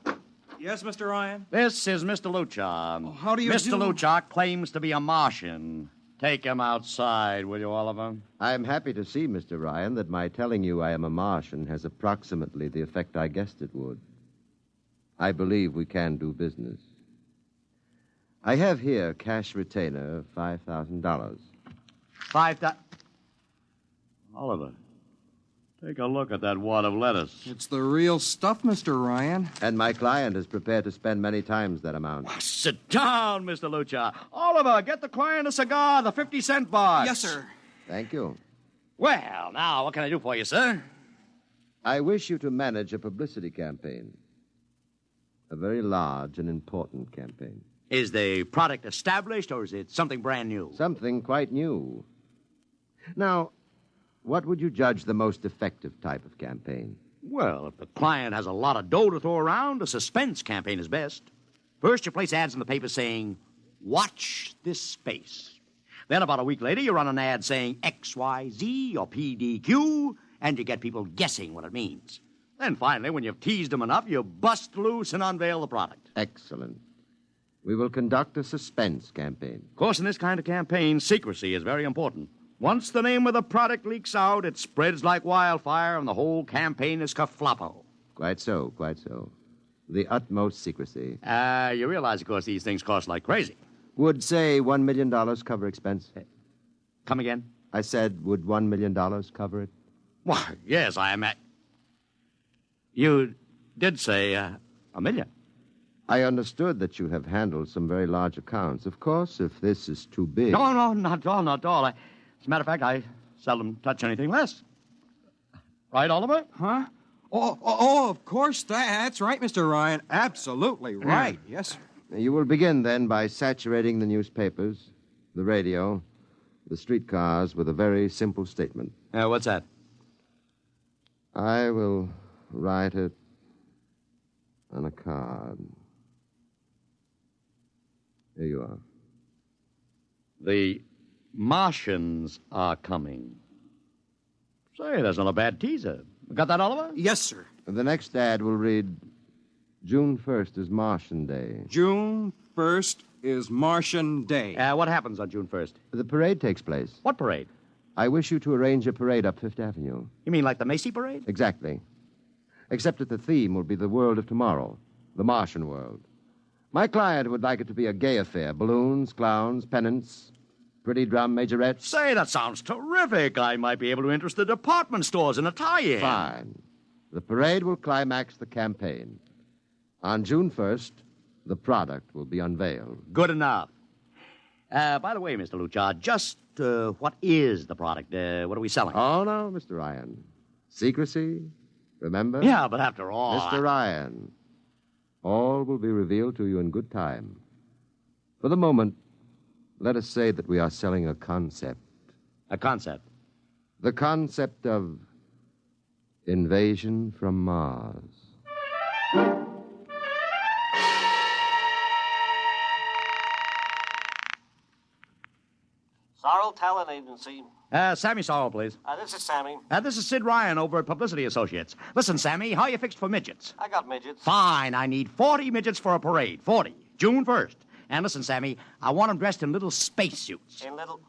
Yes, Mr. Ryan? This is Mr. Lucha. Oh, how do you Mr. do? Lucha claims to be a Martian. Take him outside, will you, Oliver? I am happy to see, Mr. Ryan, that my telling you I am a Martian has approximately the effect I guessed it would. I believe we can do business. I have here cash retainer of $5,000. Oliver, take a look at that wad of lettuce. It's the real stuff, Mr. Ryan. And my client is prepared to spend many times that amount. Sit down, Mr. Lucha. Oliver, get the client a cigar, the 50-cent box. Yes, sir. Thank you. Well, now, what can I do for you, sir? I wish you to manage a publicity campaign. A very large and important campaign. Is the product established, or is it something brand new? Something quite new. Now, what would you judge the most effective type of campaign? Well, if the client has a lot of dough to throw around, a suspense campaign is best. First, you place ads in the paper saying, "Watch this space." Then, about a week later, you run an ad saying XYZ or PDQ, and you get people guessing what it means. Then, finally, when you've teased them enough, you bust loose and unveil the product. Excellent. We will conduct a suspense campaign. Of course, in this kind of campaign, secrecy is very important. Once the name of the product leaks out, it spreads like wildfire, and the whole campaign is kerfloppo. Quite so, quite so. The utmost secrecy. You realize, of course, these things cost like crazy. Would, say, $1 million cover expense? Come again? I said, would $1 million cover it? Why, yes, I am at... You did say $1 million. I understood that you have handled some very large accounts. Of course, if this is too big... No, not at all, not at all. As a matter of fact, I seldom touch anything less. Right, Oliver? Huh? Oh, of course. That's right, Mr. Ryan. Absolutely right. Yes, sir. You will begin, then, by saturating the newspapers, the radio, the streetcars with a very simple statement. What's that? I will write it on a card. Here you are. The Martians are coming. Say, that's not a bad teaser. Got that, Oliver? Yes, sir. The next ad will read, June 1st is Martian Day. June 1st is Martian Day. What happens on June 1st? The parade takes place. What parade? I wish you to arrange a parade up Fifth Avenue. You mean like the Macy Parade? Exactly. Except that the theme will be the world of tomorrow, the Martian world. My client would like it to be a gay affair. Balloons, clowns, pennants, pretty drum majorettes. Say, that sounds terrific. I might be able to interest the department stores in a tie-in. Fine. The parade will climax the campaign. On June 1st, the product will be unveiled. Good enough. By the way, Mr. Lucha, just what is the product? What are we selling? Oh, no, Mr. Ryan. Secrecy, remember? Yeah, but after all... Mr. Ryan, all will be revealed to you in good time. For the moment, let us say that we are selling a concept. A concept? The concept of invasion from Mars. Sorrel Talent Agency. Sammy Sorrel, please. This is Sammy. This is Sid Ryan over at Publicity Associates. Listen, Sammy, how you fixed for midgets? I got midgets. Fine, I need 40 midgets for a parade. 40. June 1st. And listen, Sammy, I want them dressed in little spacesuits. In little...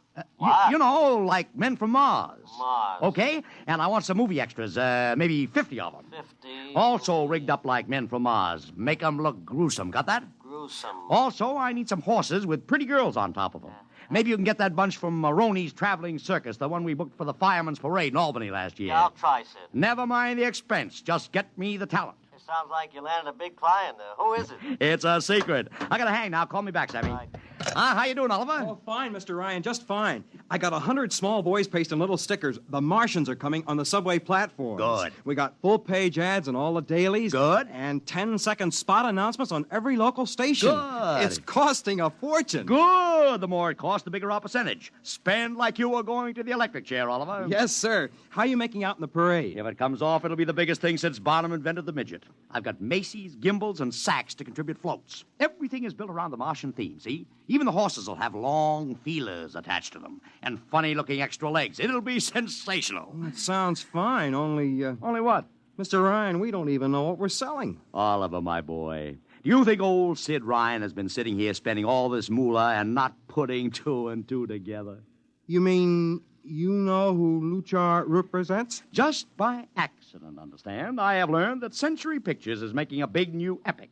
You know, like men from Mars. Mars. Okay? And I want some movie extras, maybe 50 of them. 50. Also rigged up like men from Mars. Make them look gruesome. Got that? Gruesome. Also, I need some horses with pretty girls on top of them. Maybe you can get that bunch from Maroney's Traveling Circus, the one we booked for the Fireman's Parade in Albany last year. Yeah, I'll try, Sid. Never mind the expense. Just get me the talent. It sounds like you landed a big client there. Who is it? It's a secret. I gotta hang now. Call me back, Sammy. Right. How you doing, Oliver? Oh, fine, Mr. Ryan, just fine. I got 100 small boys pasting little stickers. The Martians are coming on the subway platforms. Good. We got full-page ads in all the dailies. Good. And 10-second spot announcements on every local station. Good. It's costing a fortune. Good. The more it costs, the bigger our percentage. Spend like you were going to the electric chair, Oliver. Yes, sir. How are you making out in the parade? If it comes off, it'll be the biggest thing since Barnum invented the midget. I've got Macy's, gimbals, and sacks to contribute floats. Everything is built around the Martian theme, see? Even the horses will have long feelers attached to them and funny-looking extra legs. It'll be sensational. That sounds fine, only... Only what? Mr. Ryan, we don't even know what we're selling. Oliver, my boy, do you think old Sid Ryan has been sitting here spending all this moolah and not putting two and two together? You mean you know who Luchar represents? Just by accident, understand? I have learned that Century Pictures is making a big new epic.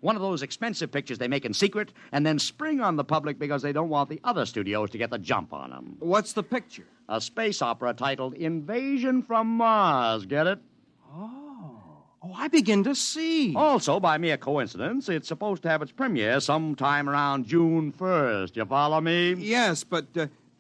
One of those expensive pictures they make in secret and then spring on the public because they don't want the other studios to get the jump on them. What's the picture? A space opera titled Invasion from Mars. Get it? Oh, I begin to see. Also, by mere coincidence, it's supposed to have its premiere sometime around June 1st. You follow me? Yes, but...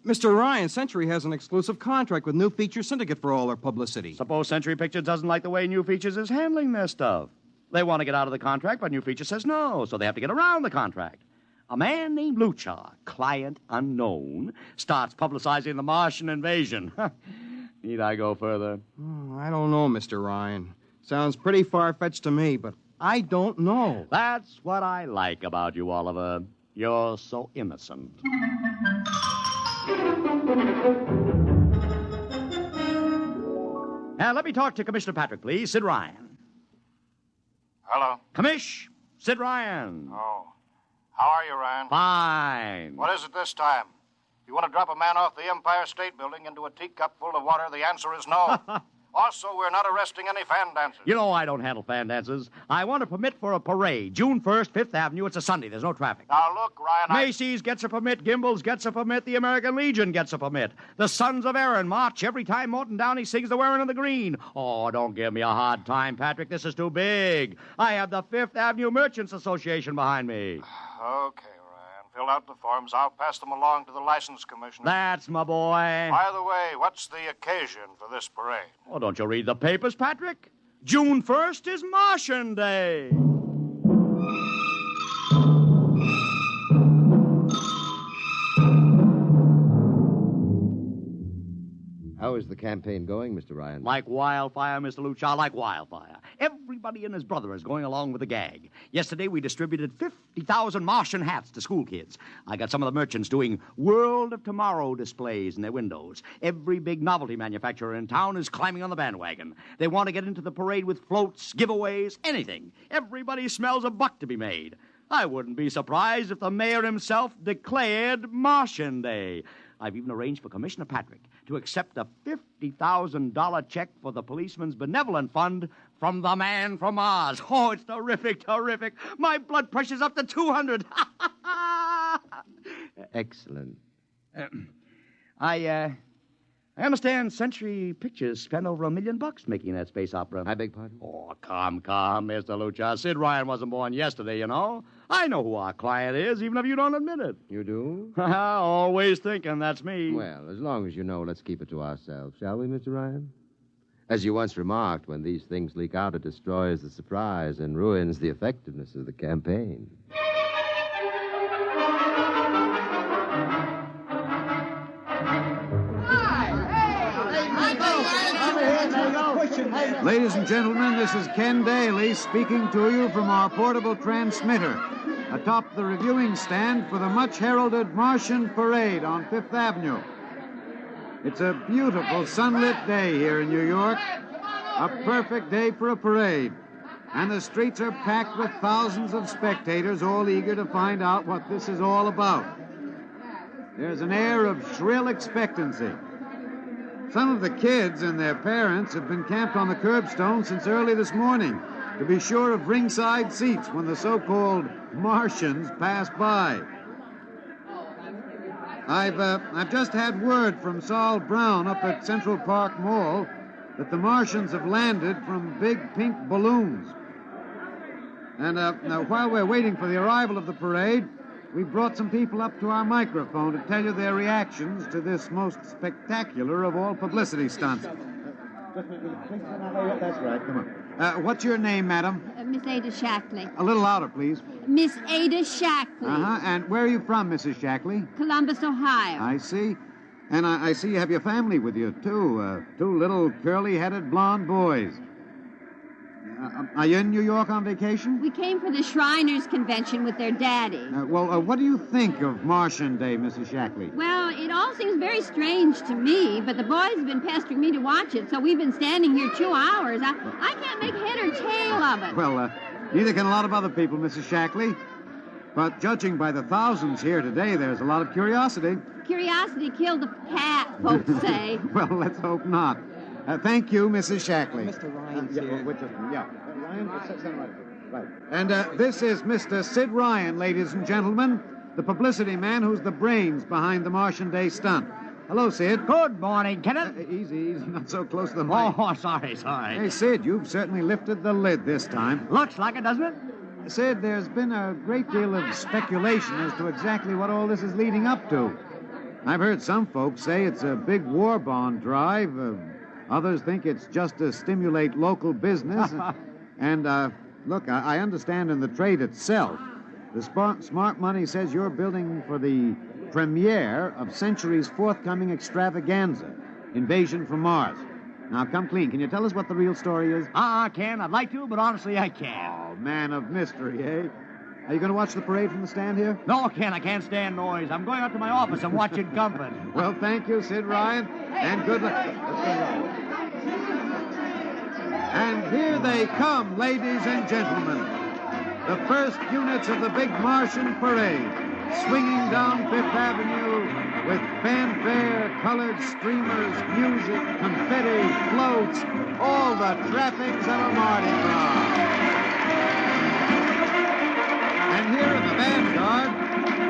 Mr. Ryan, Century has an exclusive contract with New Feature Syndicate for all their publicity. Suppose Century Pictures doesn't like the way New Features is handling their stuff. They want to get out of the contract, but New Feature says no, so they have to get around the contract. A man named Luchar, client unknown, starts publicizing the Martian invasion. Need I go further? I don't know, Mr. Ryan. Sounds pretty far-fetched to me, but I don't know. That's what I like about you, Oliver. You're so innocent. Now, let me talk to Commissioner Patrick, please. Sid Ryan. Hello. Commish, Sid Ryan. Oh. How are you, Ryan? Fine. What is it this time? You want to drop a man off the Empire State Building into a teacup full of water? The answer is no. Also, we're not arresting any fan dancers. You know I don't handle fan dances. I want a permit for a parade. June 1st, 5th Avenue. It's a Sunday. There's no traffic. Now, look, Ryan, Macy's gets a permit. Gimbals gets a permit. The American Legion gets a permit. The Sons of Erin march every time Morton Downey sings the Wearing of the Green. Oh, don't give me a hard time, Patrick. This is too big. I have the 5th Avenue Merchants Association behind me. Okay, Ryan. Fill out the forms. I'll pass them along to the license commissioner. That's my boy. By the way, what's the occasion for this parade? Oh, don't you read the papers, Patrick? June 1st is Martian Day. How is the campaign going, Mr. Ryan? Like wildfire, Mr. Luchar, like wildfire. Everybody and his brother is going along with the gag. Yesterday, we distributed 50,000 Martian hats to school kids. I got some of the merchants doing World of Tomorrow displays in their windows. Every big novelty manufacturer in town is climbing on the bandwagon. They want to get into the parade with floats, giveaways, anything. Everybody smells a buck to be made. I wouldn't be surprised if the mayor himself declared Martian Day. I've even arranged for Commissioner Patrick to accept a $50,000 check for the Policeman's Benevolent Fund from the man from Mars. Oh, it's terrific, terrific. My blood pressure's up to 200. Excellent. I understand Century Pictures spent over $1 million making that space opera. I beg pardon? Oh, come, Mr. Luchar. Sid Ryan wasn't born yesterday, you know. I know who our client is, even if you don't admit it. You do? Always thinking that's me. Well, as long as you know, let's keep it to ourselves, shall we, Mr. Ryan? As you once remarked, when these things leak out, it destroys the surprise and ruins the effectiveness of the campaign. Ladies and gentlemen, this is Ken Daly speaking to you from our portable transmitter atop the reviewing stand for the much-heralded Martian Parade on Fifth Avenue. It's a beautiful sunlit day here in New York, a perfect day for a parade, and the streets are packed with thousands of spectators all eager to find out what this is all about. There's an air of shrill expectancy. Some of the kids and their parents have been camped on the curbstone since early this morning to be sure of ringside seats when the so-called Martians pass by. I've just had word from Saul Brown up at Central Park Mall that the Martians have landed from big pink balloons. And now, while we're waiting for the arrival of the parade, We brought some people up to our microphone to tell you their reactions to this most spectacular of all publicity stunts. That's right, come on. What's your name, madam? Miss Ada Shackley. A little louder, please. Miss Ada Shackley. Uh-huh. And where are you from, Mrs. Shackley? Columbus, Ohio. I see. And I see you have your family with you, too. Two little curly-headed blonde boys. Are you in New York on vacation? We came for the Shriners Convention with their daddy. What do you think of Martian Day, Mrs. Shackley? Well, it all seems very strange to me, but the boys have been pestering me to watch it, so we've been standing here 2 hours. I can't make head or tail of it. Well, neither can a lot of other people, Mrs. Shackley. But judging by the thousands here today, there's a lot of curiosity. Curiosity killed the cat, folks say. Well, let's hope not. Thank you, Mrs. Shackley. Mr. Ryan's here. Ryan, right. And this is Mr. Sid Ryan, ladies and gentlemen, the publicity man who's the brains behind the Martian Day stunt. Hello, Sid. Good morning, Kenneth. Easy, not so close to the mic. Oh, sorry. Hey, Sid, you've certainly lifted the lid this time. Looks like it, doesn't it? Sid, there's been a great deal of speculation as to exactly what all this is leading up to. I've heard some folks say it's a big war bond drive. Others think it's just to stimulate local business. And, look, I understand in the trade itself, the smart money says you're building for the premiere of Century's forthcoming extravaganza, Invasion from Mars. Now, come clean. Can you tell us what the real story is? Ken. I'd like to, but honestly, I can't. Oh, man of mystery, eh? Are you going to watch the parade from the stand here? No, Ken, I can't stand noise. I'm going up to my office and watching company. Well, thank you, Sid Ryan, and good luck. And here they come, ladies and gentlemen. The first units of the big Martian parade, swinging down Fifth Avenue with fanfare, colored streamers, music, confetti, floats, all the trappings of a Mardi Gras. And here in the vanguard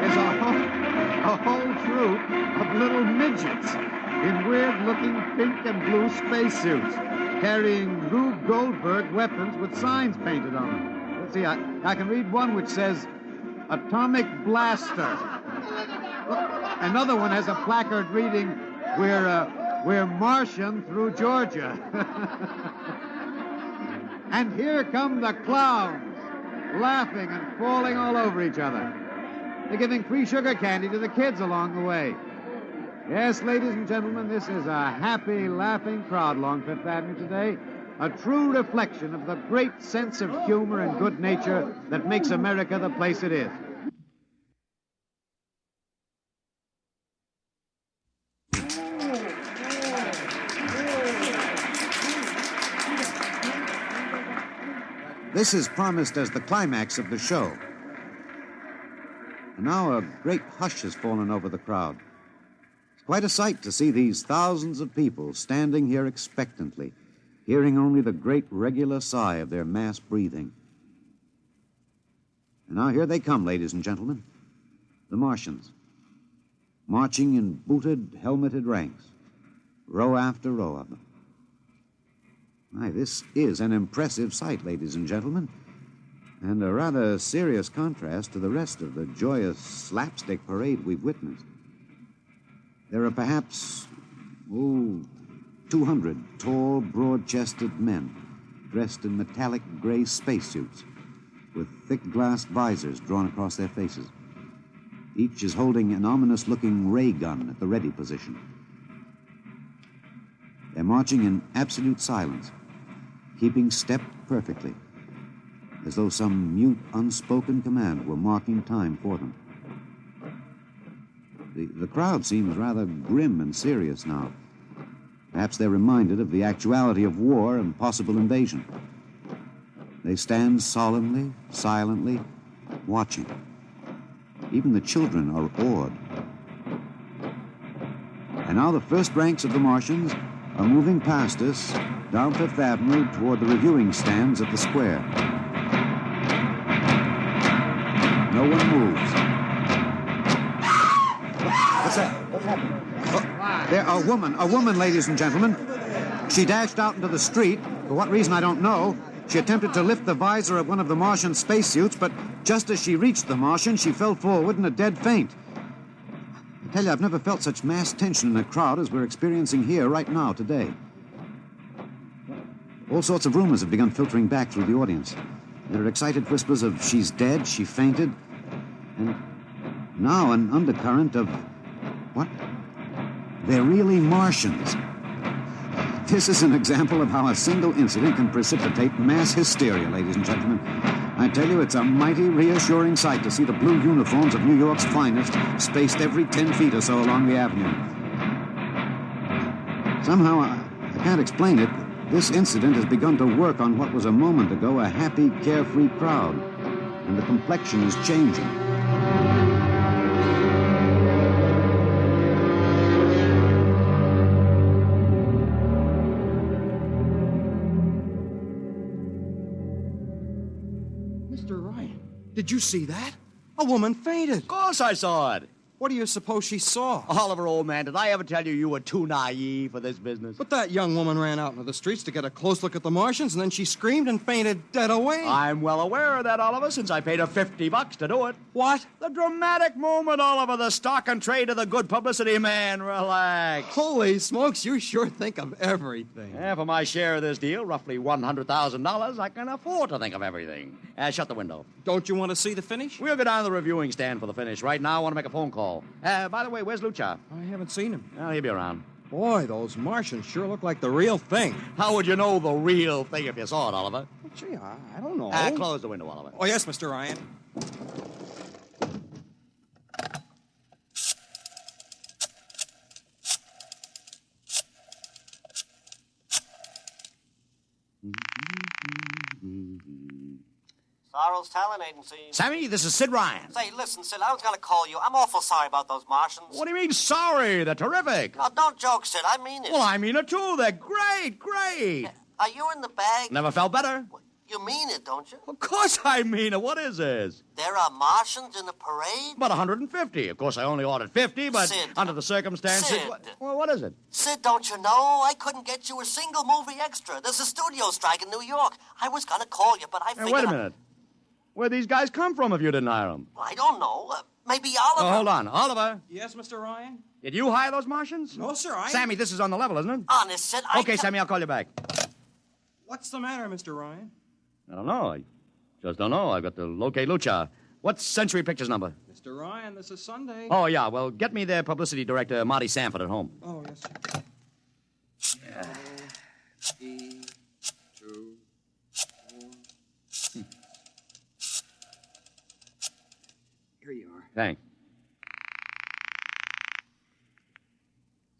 is a whole troop of little midgets in weird-looking pink and blue spacesuits, carrying Rube Goldberg weapons with signs painted on them. Let's see, I can read one which says, Atomic Blaster. Another one has a placard reading, We're Martian through Georgia. And here come the clowns, laughing and falling all over each other. They're giving free sugar candy to the kids along the way. Yes, ladies and gentlemen, this is a happy, laughing crowd along Fifth Avenue today. A true reflection of the great sense of humor and good nature that makes America the place it is. This is promised as the climax of the show. And now a great hush has fallen over the crowd. It's quite a sight to see these thousands of people standing here expectantly, hearing only the great regular sigh of their mass breathing. And now here they come, ladies and gentlemen, the Martians, marching in booted, helmeted ranks, row after row of them. My, this is an impressive sight, ladies and gentlemen, and a rather serious contrast to the rest of the joyous slapstick parade we've witnessed. There are perhaps, 200 tall, broad-chested men dressed in metallic gray spacesuits with thick glass visors drawn across their faces. Each is holding an ominous-looking ray gun at the ready position. They're marching in absolute silence, keeping step perfectly, as though some mute, unspoken command were marking time for them. The crowd seems rather grim and serious now. Perhaps they're reminded of the actuality of war and possible invasion. They stand solemnly, silently, watching. Even the children are awed. And now the first ranks of the Martians are moving past us down Fifth Avenue toward the reviewing stands at the square. No one moves. What's that? What's happening? A woman, ladies and gentlemen. She dashed out into the street. For what reason, I don't know. She attempted to lift the visor of one of the Martian spacesuits, but just as she reached the Martian, she fell forward in a dead faint. I tell you, I've never felt such mass tension in a crowd as we're experiencing here right now, today. All sorts of rumors have begun filtering back through the audience. There are excited whispers of she's dead, she fainted, and now an undercurrent of, what? They're really Martians. This is an example of how a single incident can precipitate mass hysteria, ladies and gentlemen. I tell you, it's a mighty reassuring sight to see the blue uniforms of New York's finest spaced every 10 feet or so along the avenue. Somehow, I can't explain it. This incident has begun to work on what was a moment ago a happy, carefree crowd, and the complexion is changing. Mr. Ryan, did you see that? A woman fainted. Of course I saw it. What do you suppose she saw? Oliver, old man, did I ever tell you you were too naive for this business? But that young woman ran out into the streets to get a close look at the Martians, and then she screamed and fainted dead away. I'm well aware of that, Oliver, since I paid her $50 to do it. What? The dramatic moment, Oliver, the stock and trade of the good publicity, man. Relax. Holy smokes, you sure think of everything. Yeah, for my share of this deal, roughly $100,000, I can afford to think of everything. Shut the window. Don't you want to see the finish? We'll go down to the reviewing stand for the finish. Right now, I want to make a phone call. By the way, where's Lucha? I haven't seen him. Well, he'll be around. Boy, those Martians sure look like the real thing. How would you know the real thing if you saw it, Oliver? Well, gee, I don't know. Close the window, Oliver. Oh, yes, Mr. Ryan. Sorrel's Talent Agency. Sammy, this is Sid Ryan. Say, listen, Sid, I was going to call you. I'm awful sorry about those Martians. What do you mean, sorry? They're terrific. No, don't joke, Sid. I mean it. Well, I mean it, too. They're great, great. Are you in the bag? Never felt better. You mean it, don't you? Of course I mean it. What is this? There are Martians in the parade? About 150. Of course, I only ordered 50, but Sid. under the circumstances... Sid. Well, what is it? Sid, don't you know? I couldn't get you a single movie extra. There's a studio strike in New York. I was going to call you, but I figured... Hey, wait a minute. Where'd these guys come from if you didn't hire them? I don't know. Maybe Oliver... Oh, hold on. Oliver? Yes, Mr. Ryan? Did you hire those Martians? No, sir, Sammy, this is on the level, isn't it? Honest, Sid, Okay, Sammy, I'll call you back. What's the matter, Mr. Ryan? I don't know. I just don't know. I've got to locate Lucha. What's Century Pictures number? Mr. Ryan, this is Sunday. Oh, yeah. Well, get me their publicity director, Marty Sanford, at home. Oh, yes, sir. Yeah. 3, 2, 4. Here you are. Thanks.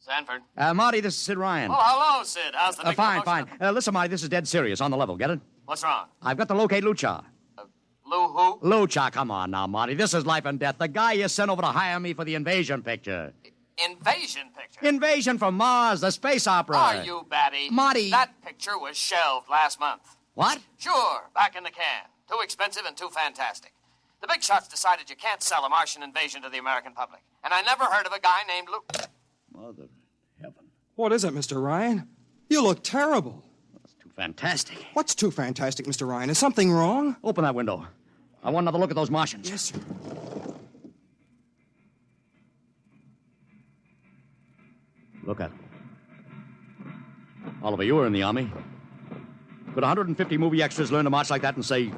Sanford. Marty, this is Sid Ryan. Oh, hello, Sid. How's the big Fine, promotion? fine. Listen, Marty, this is dead serious. On the level. Get it? What's wrong? I've got to locate Lucha. Lou who? Lucha, come on now, Marty. This is life and death. The guy you sent over to hire me for the invasion picture. Invasion picture? Invasion from Mars, the space opera. Are you batty? Marty. That picture was shelved last month. What? Sure, back in the can. Too expensive and too fantastic. The big shots decided you can't sell a Martian invasion to the American public. And I never heard of a guy named Lou... Mother heaven. What is it, Mr. Ryan? You look terrible. That's too fantastic. What's too fantastic, Mr. Ryan? Is something wrong? Open that window. I want another look at those Martians. Yes, sir. Look at them. Oliver, you were in the Army. Could 150 movie extras learn to march like that in, say,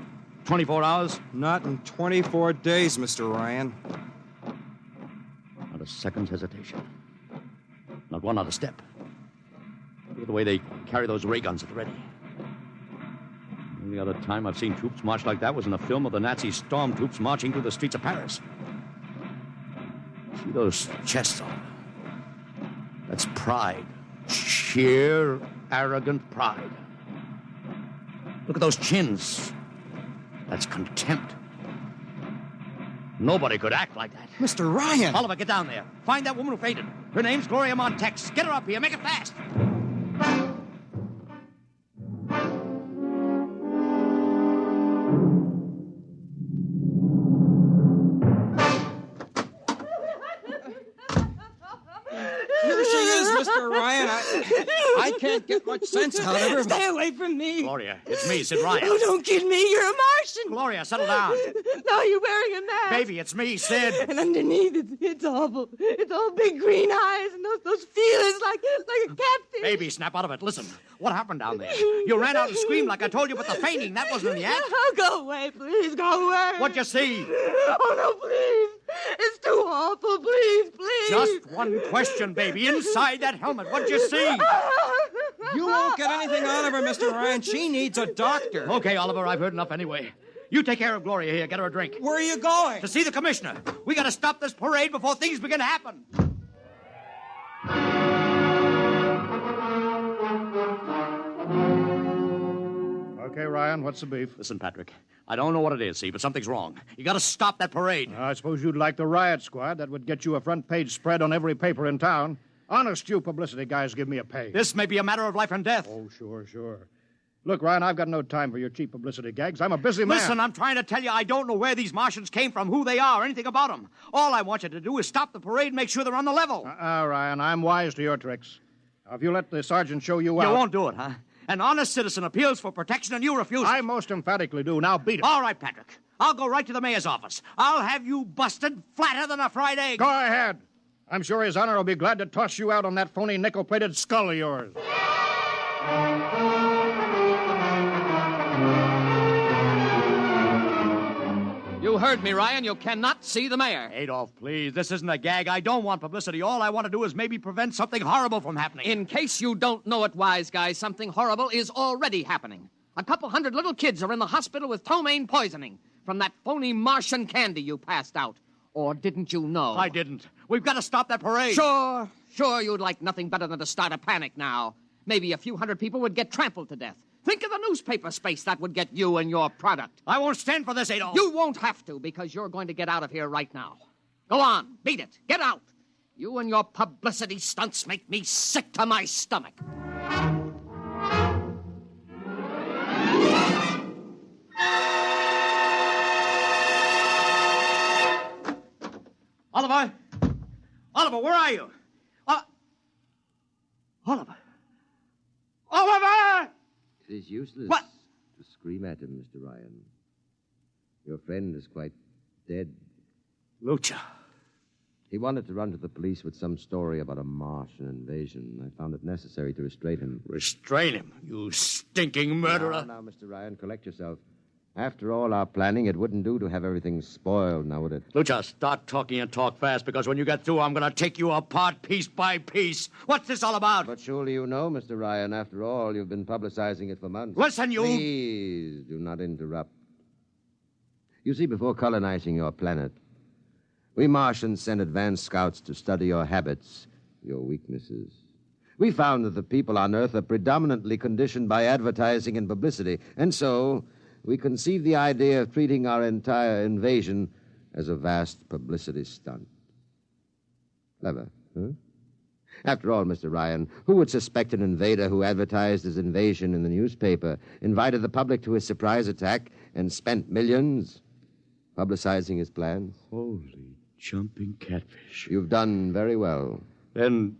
24 hours? Not in 24 days, Mr. Ryan. Not a second's hesitation. Not one other step. Look at the way they carry those ray guns at the ready. The only other time I've seen troops march like that was in a film of the Nazi stormtroops marching through the streets of Paris. See those chests on them? That's pride. Sheer, arrogant pride. Look at those chins. That's contempt. Nobody could act like that. Mr. Ryan! Oliver, get down there. Find that woman who fainted. Her name's Gloria Montex. Get her up here. Make it fast. Here she is, Mr. Ryan. Ryan, I can't get much sense out of her. Stay away from me. Gloria, it's me, Sid Ryan. Oh, don't kid me. You're a Martian. Gloria, settle down. No, you're wearing a mask. Baby, it's me, Sid. And underneath, it's awful. It's all big green eyes and those feelers like a catfish. Baby, snap out of it. Listen, what happened down there? You ran out and screamed like I told you, but the fainting, that wasn't in the act. Oh, go away, please. Go away. What'd you see? Oh, no, please. It's too awful. Please, please. Just one question, baby. Inside that helmet, what'd you see? You won't get anything out of her, Mr. Ryan. She needs a doctor. Okay, Oliver, I've heard enough anyway. You take care of Gloria here. Get her a drink. Where are you going? To see the commissioner. We got to stop this parade before things begin to happen. Okay, Ryan, what's the beef? Listen, Patrick, I don't know what it is, see, but something's wrong. You got to stop that parade. I suppose you'd like the riot squad. That would get you a front-page spread on every paper in town. Honest, you publicity guys give me a pay. This may be a matter of life and death. Oh, sure. Look, Ryan, I've got no time for your cheap publicity gags. I'm a busy man. Listen, I'm trying to tell you I don't know where these Martians came from, who they are, anything about them. All I want you to do is stop the parade and make sure they're on the level. Ryan, I'm wise to your tricks. Now, if you let the sergeant show you out... You won't do it, huh? An honest citizen appeals for protection and you refuse it. I most emphatically do. Now beat it. All right, Patrick. I'll go right to the mayor's office. I'll have you busted flatter than a fried egg. Go ahead. I'm sure His Honor will be glad to toss you out on that phony nickel-plated skull of yours. You heard me, Ryan. You cannot see the mayor. Adolf, please. This isn't a gag. I don't want publicity. All I want to do is maybe prevent something horrible from happening. In case you don't know it, wise guy, something horrible is already happening. A couple hundred little kids are in the hospital with ptomaine poisoning from that phony Martian candy you passed out. Or didn't you know? I didn't. We've got to stop that parade. Sure you'd like nothing better than to start a panic now. Maybe a few hundred people would get trampled to death. Think of the newspaper space that would get you and your product. I won't stand for this, Adolf. You won't have to, because you're going to get out of here right now. Go on, beat it. Get out. You and your publicity stunts make me sick to my stomach. Oliver! Oliver, where are you? Oliver! Oliver! It is useless What? to scream at him, Mr. Ryan. Your friend is quite dead. Lucha. He wanted to run to the police with some story about a Martian invasion. I found it necessary to restrain him. Restrain him, you stinking murderer. Now, Mr. Ryan, collect yourself. After all our planning, it wouldn't do to have everything spoiled, now would it? Lucha, start talking and talk fast, because when you get through, I'm going to take you apart piece by piece. What's this all about? But surely you know, Mr. Ryan. After all, you've been publicizing it for months. Listen, you... Please, do not interrupt. You see, before colonizing your planet, we Martians sent advanced scouts to study your habits, your weaknesses. We found that the people on Earth are predominantly conditioned by advertising and publicity, and so we conceived the idea of treating our entire invasion as a vast publicity stunt. Clever, huh? After all, Mr. Ryan, who would suspect an invader who advertised his invasion in the newspaper, invited the public to his surprise attack, and spent millions publicizing his plans? Holy jumping catfish. You've done very well. Then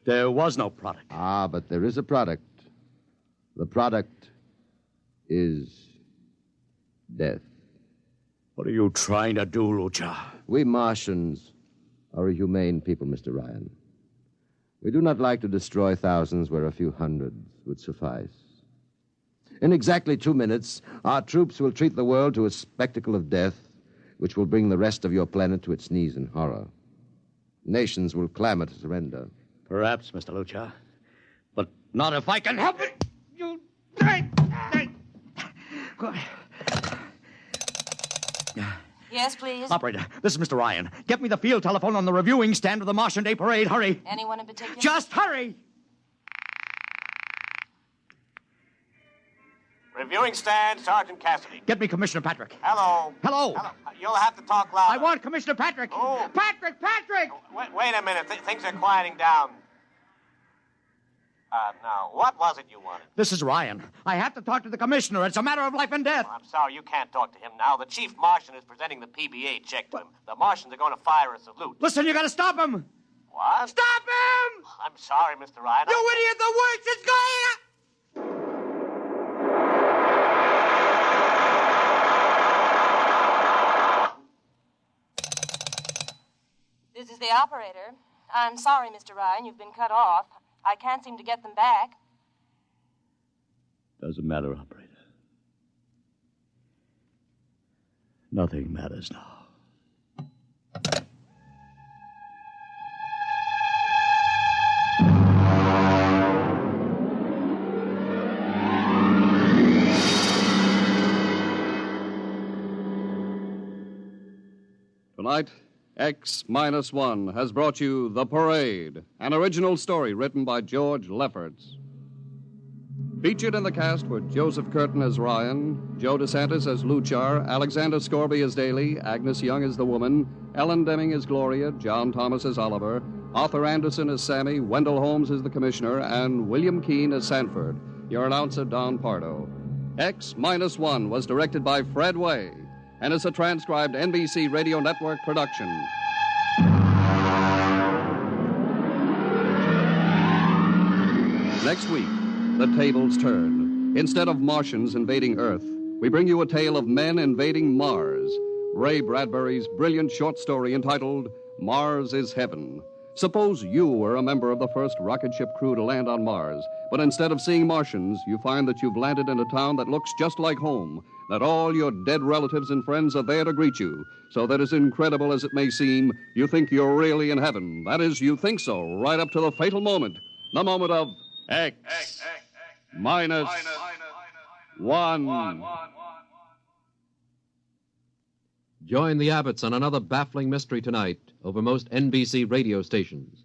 there was no product. Ah, but there is a product. The product is death. What are you trying to do, Lucha? We Martians are a humane people, Mr. Ryan. We do not like to destroy thousands where a few hundreds would suffice. In exactly 2 minutes, our troops will treat the world to a spectacle of death, which will bring the rest of your planet to its knees in horror. Nations will clamor to surrender. Perhaps, Mr. Lucha. But not if I can help it. You... Yes, please. Operator, this is Mr. Ryan. Get me the field telephone on the reviewing stand of the Martian Day Parade. Hurry. Anyone in particular? Just hurry. Reviewing stand, Sergeant Cassidy. Get me Commissioner Patrick. Hello. Hello. You'll have to talk louder. I want Commissioner Patrick. Oh. Patrick! Wait a minute. Things are quieting down. Now, what was it you wanted? This is Ryan. I have to talk to the commissioner. It's a matter of life and death. I'm sorry, you can't talk to him now. The chief Martian is presenting the PBA check to him. The Martians are going to fire a salute. Listen, you got to stop him. What? Stop him! I'm sorry, Mr. Ryan. You idiot! The works is going! This is the operator. I'm sorry, Mr. Ryan, you've been cut off. I can't seem to get them back. Doesn't matter, operator. Nothing matters now. Tonight, X-1 has brought you The Parade, an original story written by George Lefferts. Featured in the cast were Joseph Curtin as Ryan, Joe DeSantis as Luchar, Alexander Scorby as Daly, Agnes Young as the woman, Ellen Deming as Gloria, John Thomas as Oliver, Arthur Anderson as Sammy, Wendell Holmes as the Commissioner, and William Keane as Sanford. Your announcer, Don Pardo. X-1 was directed by Fred Way and is a transcribed NBC Radio Network production. Next week, the tables turn. Instead of Martians invading Earth, we bring you a tale of men invading Mars. Ray Bradbury's brilliant short story entitled Mars is Heaven. Suppose you were a member of the first rocket ship crew to land on Mars, but instead of seeing Martians, you find that you've landed in a town that looks just like home, that all your dead relatives and friends are there to greet you, so that as incredible as it may seem, you think you're really in heaven. That is, you think so, right up to the fatal moment, the moment of X-1. Join the Abbotts on another baffling mystery tonight over most NBC radio stations.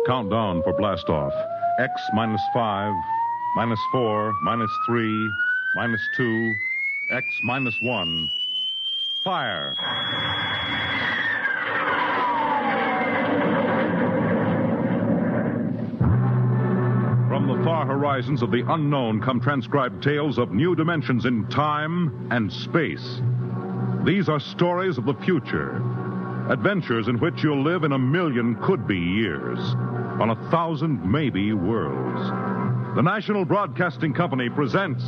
Countdown for blastoff. X -5, -4, -3, -2, X -1. Fire. From the far horizons of the unknown come transcribed tales of new dimensions in time and space. These are stories of the future, adventures in which you'll live in 1,000,000 could-be years, on 1,000 maybe worlds. The National Broadcasting Company presents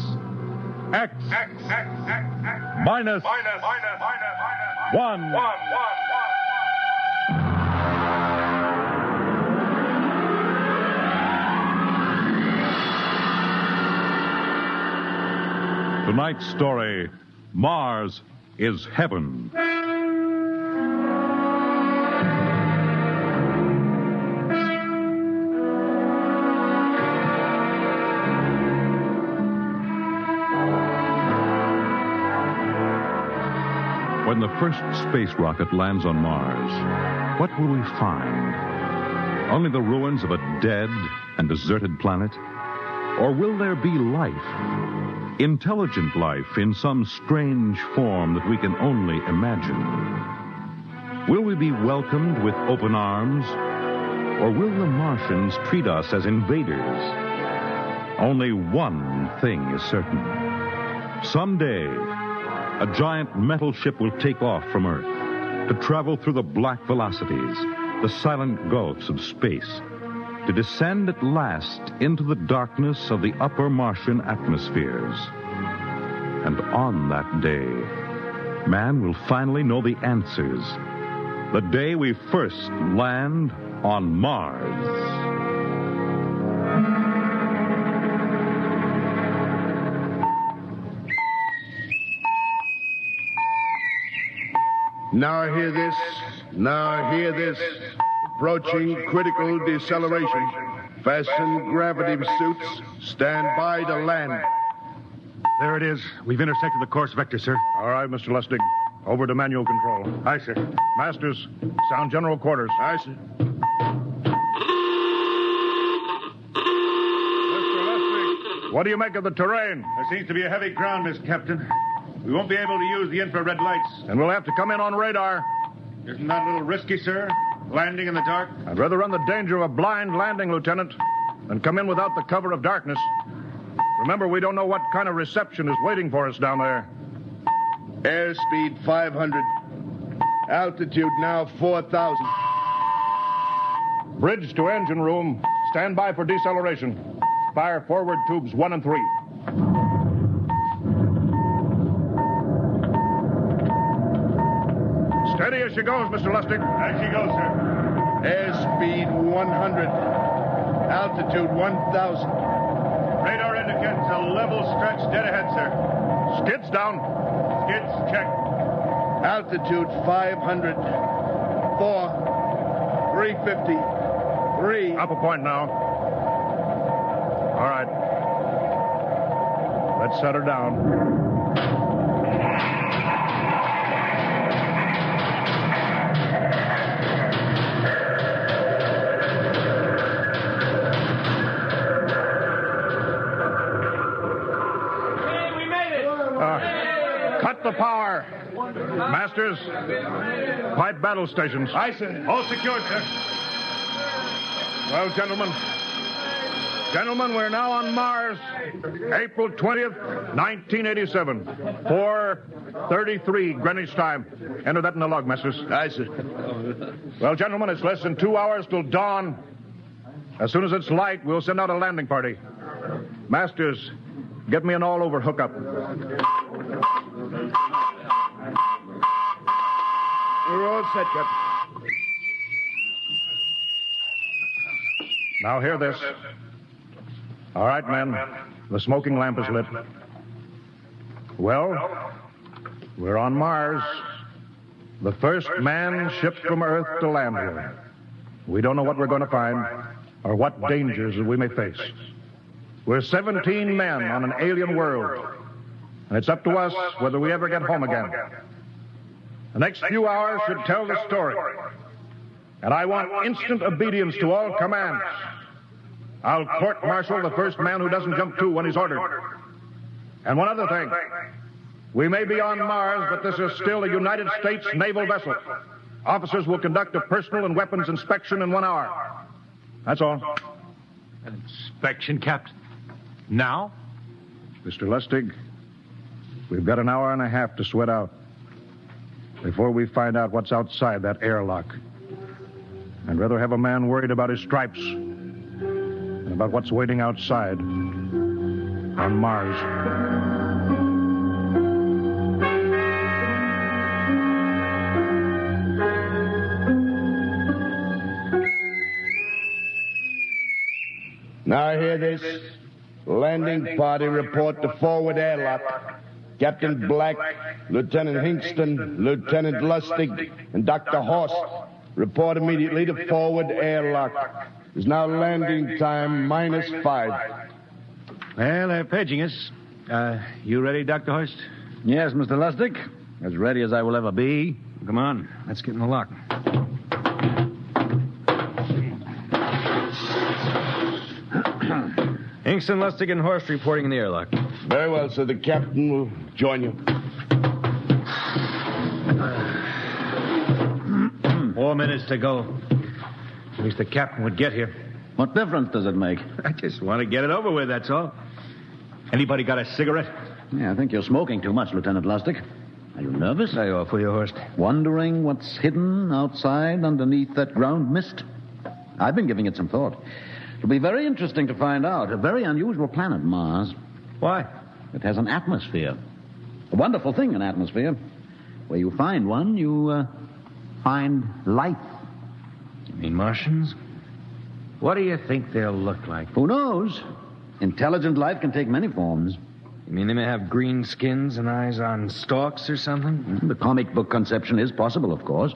X -1. Tonight's story, Mars is Heaven. When the first space rocket lands on Mars, what will we find? Only the ruins of a dead and deserted planet? Or will there be life? Intelligent life in some strange form that we can only imagine? Will we be welcomed with open arms? Or will the Martians treat us as invaders? Only one thing is certain. Someday, a giant metal ship will take off from Earth to travel through the black velocities, the silent gulfs of space, to descend at last into the darkness of the upper Martian atmospheres. And on that day, man will finally know the answers. The day we first land on Mars. Now hear this. Now hear this. Approaching critical deceleration. Fasten gravity suits. Stand by to land. There it is. We've intersected the course vector, sir. All right, Mr. Lustig. Over to manual control. Aye, sir. Masters, sound general quarters. Aye, sir. Mr. Lustig, what do you make of the terrain? There seems to be a heavy ground, Miss Captain. We won't be able to use the infrared lights. And we'll have to come in on radar. Isn't that a little risky, sir? landing in the dark? I'd rather run the danger of a blind landing, Lieutenant, than come in without the cover of darkness. Remember, we don't know what kind of reception is waiting for us down there. Airspeed 500. Altitude now 4,000. Bridge to engine room. Stand by for deceleration. Fire forward tubes 1 and 3. Steady as she goes, Mr. Lustig. As she goes, sir. Airspeed 100. Altitude 1,000. Radar indicates a level stretch dead ahead, sir. Skids down. Skids check. Altitude 500. 4. 350. 3. Up a point now. All right. Let's set her down. Cut the power. Masters, pipe battle stations. Aye, sir. All secured, sir. Well, gentlemen, we're now on Mars, April 20th, 1987, 4:33 Greenwich time. Enter that in the log, Masters. Aye, sir. Well, gentlemen, it's less than 2 hours till dawn. As soon as it's light, we'll send out a landing party. Masters, get me an all-over hookup. We're all set, Captain. Now hear this. All right, men. The smoking lamp is lit. Well, we're on Mars. The first man shipped from Earth to land here. We don't know what we're going to find or what dangers we may face. We're 17 men on an alien world, and it's up to us whether we ever get home again. The next few hours should tell the story, and I want instant obedience to all commands. I'll court-martial the first man who doesn't jump to when he's ordered. And one other thing. We may be on Mars, but this is still a United States naval vessel. Officers will conduct a personal and weapons inspection in 1 hour. That's all. An inspection, Captain? Now? Mr. Lustig, we've got an hour and a half to sweat out before we find out what's outside that airlock. I'd rather have a man worried about his stripes than about what's waiting outside on Mars. Now hear this. Landing party report to forward airlock. Captain Black, Lieutenant Hingston, Lieutenant Lustig, and Dr. Horst report immediately to forward airlock. It's now landing time -5. Well, they're paging us. You ready, Dr. Horst? Yes, Mr. Lustig. As ready as I will ever be. Come on, let's get in the lock. Hingston, Lustig, and Horst reporting in the airlock. Very well, sir. The captain will join you. 4 minutes to go. At least the captain would get here. What difference does it make? I just want to get it over with, that's all. Anybody got a cigarette? Yeah, I think you're smoking too much, Lieutenant Lustig. Are you nervous? Lay off, will you, Horst? Wondering what's hidden outside underneath that ground mist? I've been giving it some thought. It'll be very interesting to find out. A very unusual planet, Mars. Why? It has an atmosphere. A wonderful thing, an atmosphere. Where you find one, you find life. You mean Martians? What do you think they'll look like? Who knows? Intelligent life can take many forms. You mean they may have green skins and eyes on stalks or something? The comic book conception is possible, of course.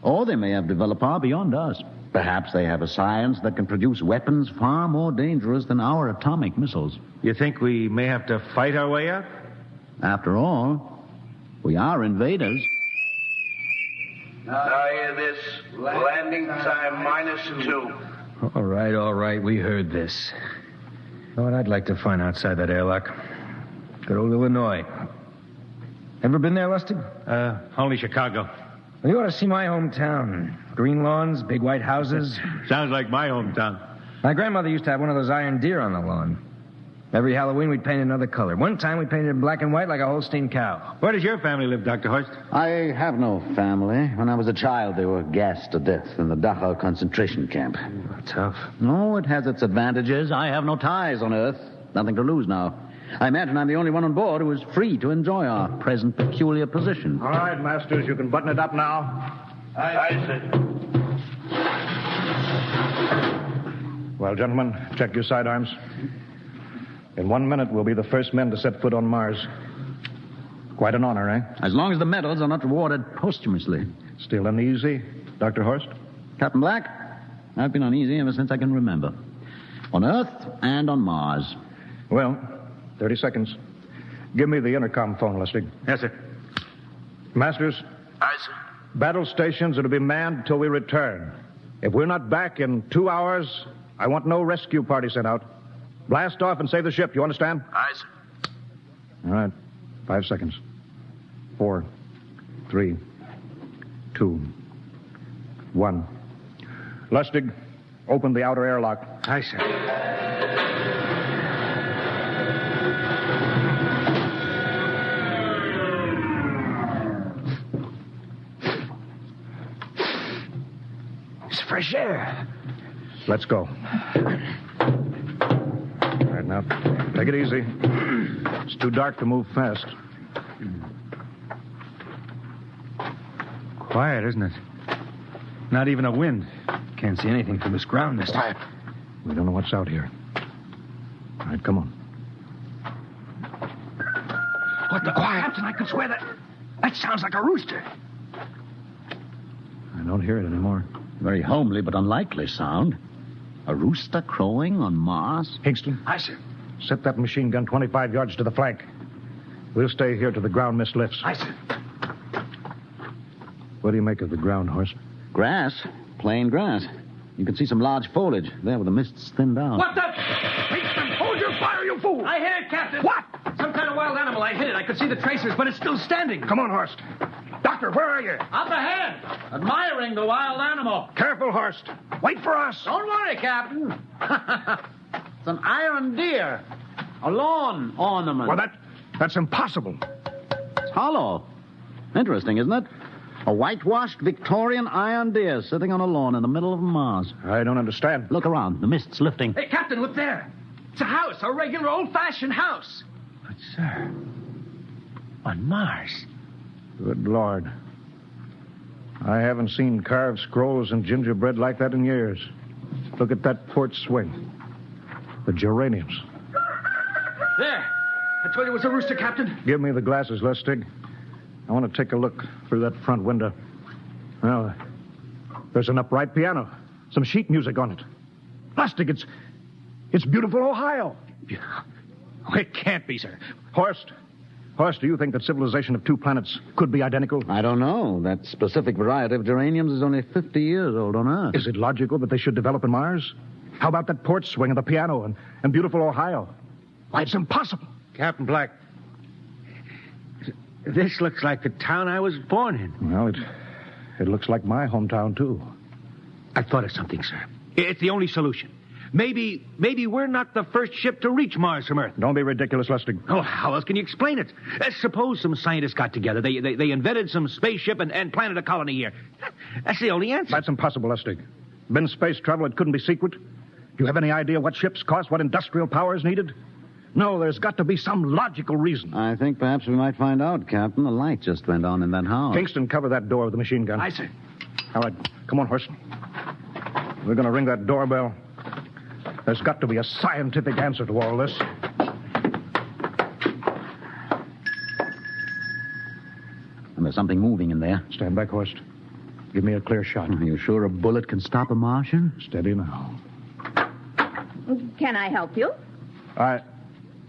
Or they may have developed far beyond us. Perhaps they have a science that can produce weapons far more dangerous than our atomic missiles. You think we may have to fight our way out? After all, we are invaders. Now hear this. Landing time -2. All right. We heard this. You know what I'd like to find outside that airlock? Good old Illinois. Ever been there, Lustig? Only Chicago. Well, you ought to see my hometown. Green lawns, big white houses. Sounds like my hometown. My grandmother used to have one of those iron deer on the lawn. Every Halloween, we'd paint another color. One time, we painted it black and white like a Holstein cow. Where does your family live, Dr. Horst? I have no family. When I was a child, they were gassed to death in the Dachau concentration camp. Tough. No, it has its advantages. I have no ties on Earth. Nothing to lose now. I imagine I'm the only one on board who is free to enjoy our present peculiar position. All right, Masters, you can button it up now. Aye, sir. Well, gentlemen, check your sidearms. In 1 minute, we'll be the first men to set foot on Mars. Quite an honor, eh? As long as the medals are not rewarded posthumously. Still uneasy, Dr. Horst? Captain Black, I've been uneasy ever since I can remember. On Earth and on Mars. Well, 30 seconds. Give me the intercom phone, Lustig. Yes, sir. Masters? Aye, sir. Battle stations are to be manned until we return. If we're not back in 2 hours, I want no rescue party sent out. Blast off and save the ship, you understand? Aye, sir. All right. 5 seconds. 4, 3, 2, 1. Lustig, open the outer airlock. Aye, sir. It's fresh air. Let's go. All right, now, take it easy. It's too dark to move fast. Quiet, isn't it? Not even a wind. Can't see anything from this ground this time. We don't know what's out here. All right, come on. What the quiet? Captain, I could swear that sounds like a rooster. I don't hear it anymore. Very homely but unlikely sound. A rooster crowing on Mars? Hingston? Aye, sir. Set that machine gun 25 yards to the flank. We'll stay here till the ground mist lifts. Aye, sir. What do you make of the ground, Horst? Grass. Plain grass. You can see some large foliage there where the mist's thinned out. What the? Hingston, hold your fire, you fool! I hit it, Captain. What? Some kind of wild animal. I hit it. I could see the tracers, but it's still standing. Come on, Horst. Doctor, where are you? Up ahead. Admiring the wild animal. Careful, Horst. Wait for us. Don't worry, Captain. It's an iron deer. A lawn ornament. Well, that's impossible. It's hollow. Interesting, isn't it? A whitewashed Victorian iron deer sitting on a lawn in the middle of Mars. I don't understand. Look around. The mist's lifting. Hey, Captain, look there. It's a house, a regular old-fashioned house. But, sir, on Mars. Good Lord. I haven't seen carved scrolls and gingerbread like that in years. Look at that port swing. The geraniums. There. I told you it was a rooster, Captain. Give me the glasses, Lustig. I want to take a look through that front window. Well, there's an upright piano. Some sheet music on it. Lustig, it's beautiful Ohio. Oh, it can't be, sir. Horst, do you think that civilization of two planets could be identical? I don't know. That specific variety of geraniums is only 50 years old on Earth. Is it logical that they should develop in Mars? How about that port swing and the piano and beautiful Ohio? Why, it's impossible. Captain Black, this looks like the town I was born in. Well, it looks like my hometown, too. I've thought of something, sir. It's the only solution. Maybe we're not the first ship to reach Mars from Earth. Don't be ridiculous, Lustig. Oh, how else can you explain it? Suppose some scientists got together. They invented some spaceship and planted a colony here. That's the only answer. That's impossible, Lustig. Been space travel, it couldn't be secret. Do you have any idea what ships cost, what industrial power is needed? No, there's got to be some logical reason. I think perhaps we might find out, Captain. The light just went on in that house. Kingston, cover that door with the machine gun. Aye, sir. All right, come on, Horst. We're going to ring that doorbell. There's got to be a scientific answer to all this. And there's something moving in there. Stand back, Horst. Give me a clear shot. Are you sure a bullet can stop a Martian? Steady now. Can I help you?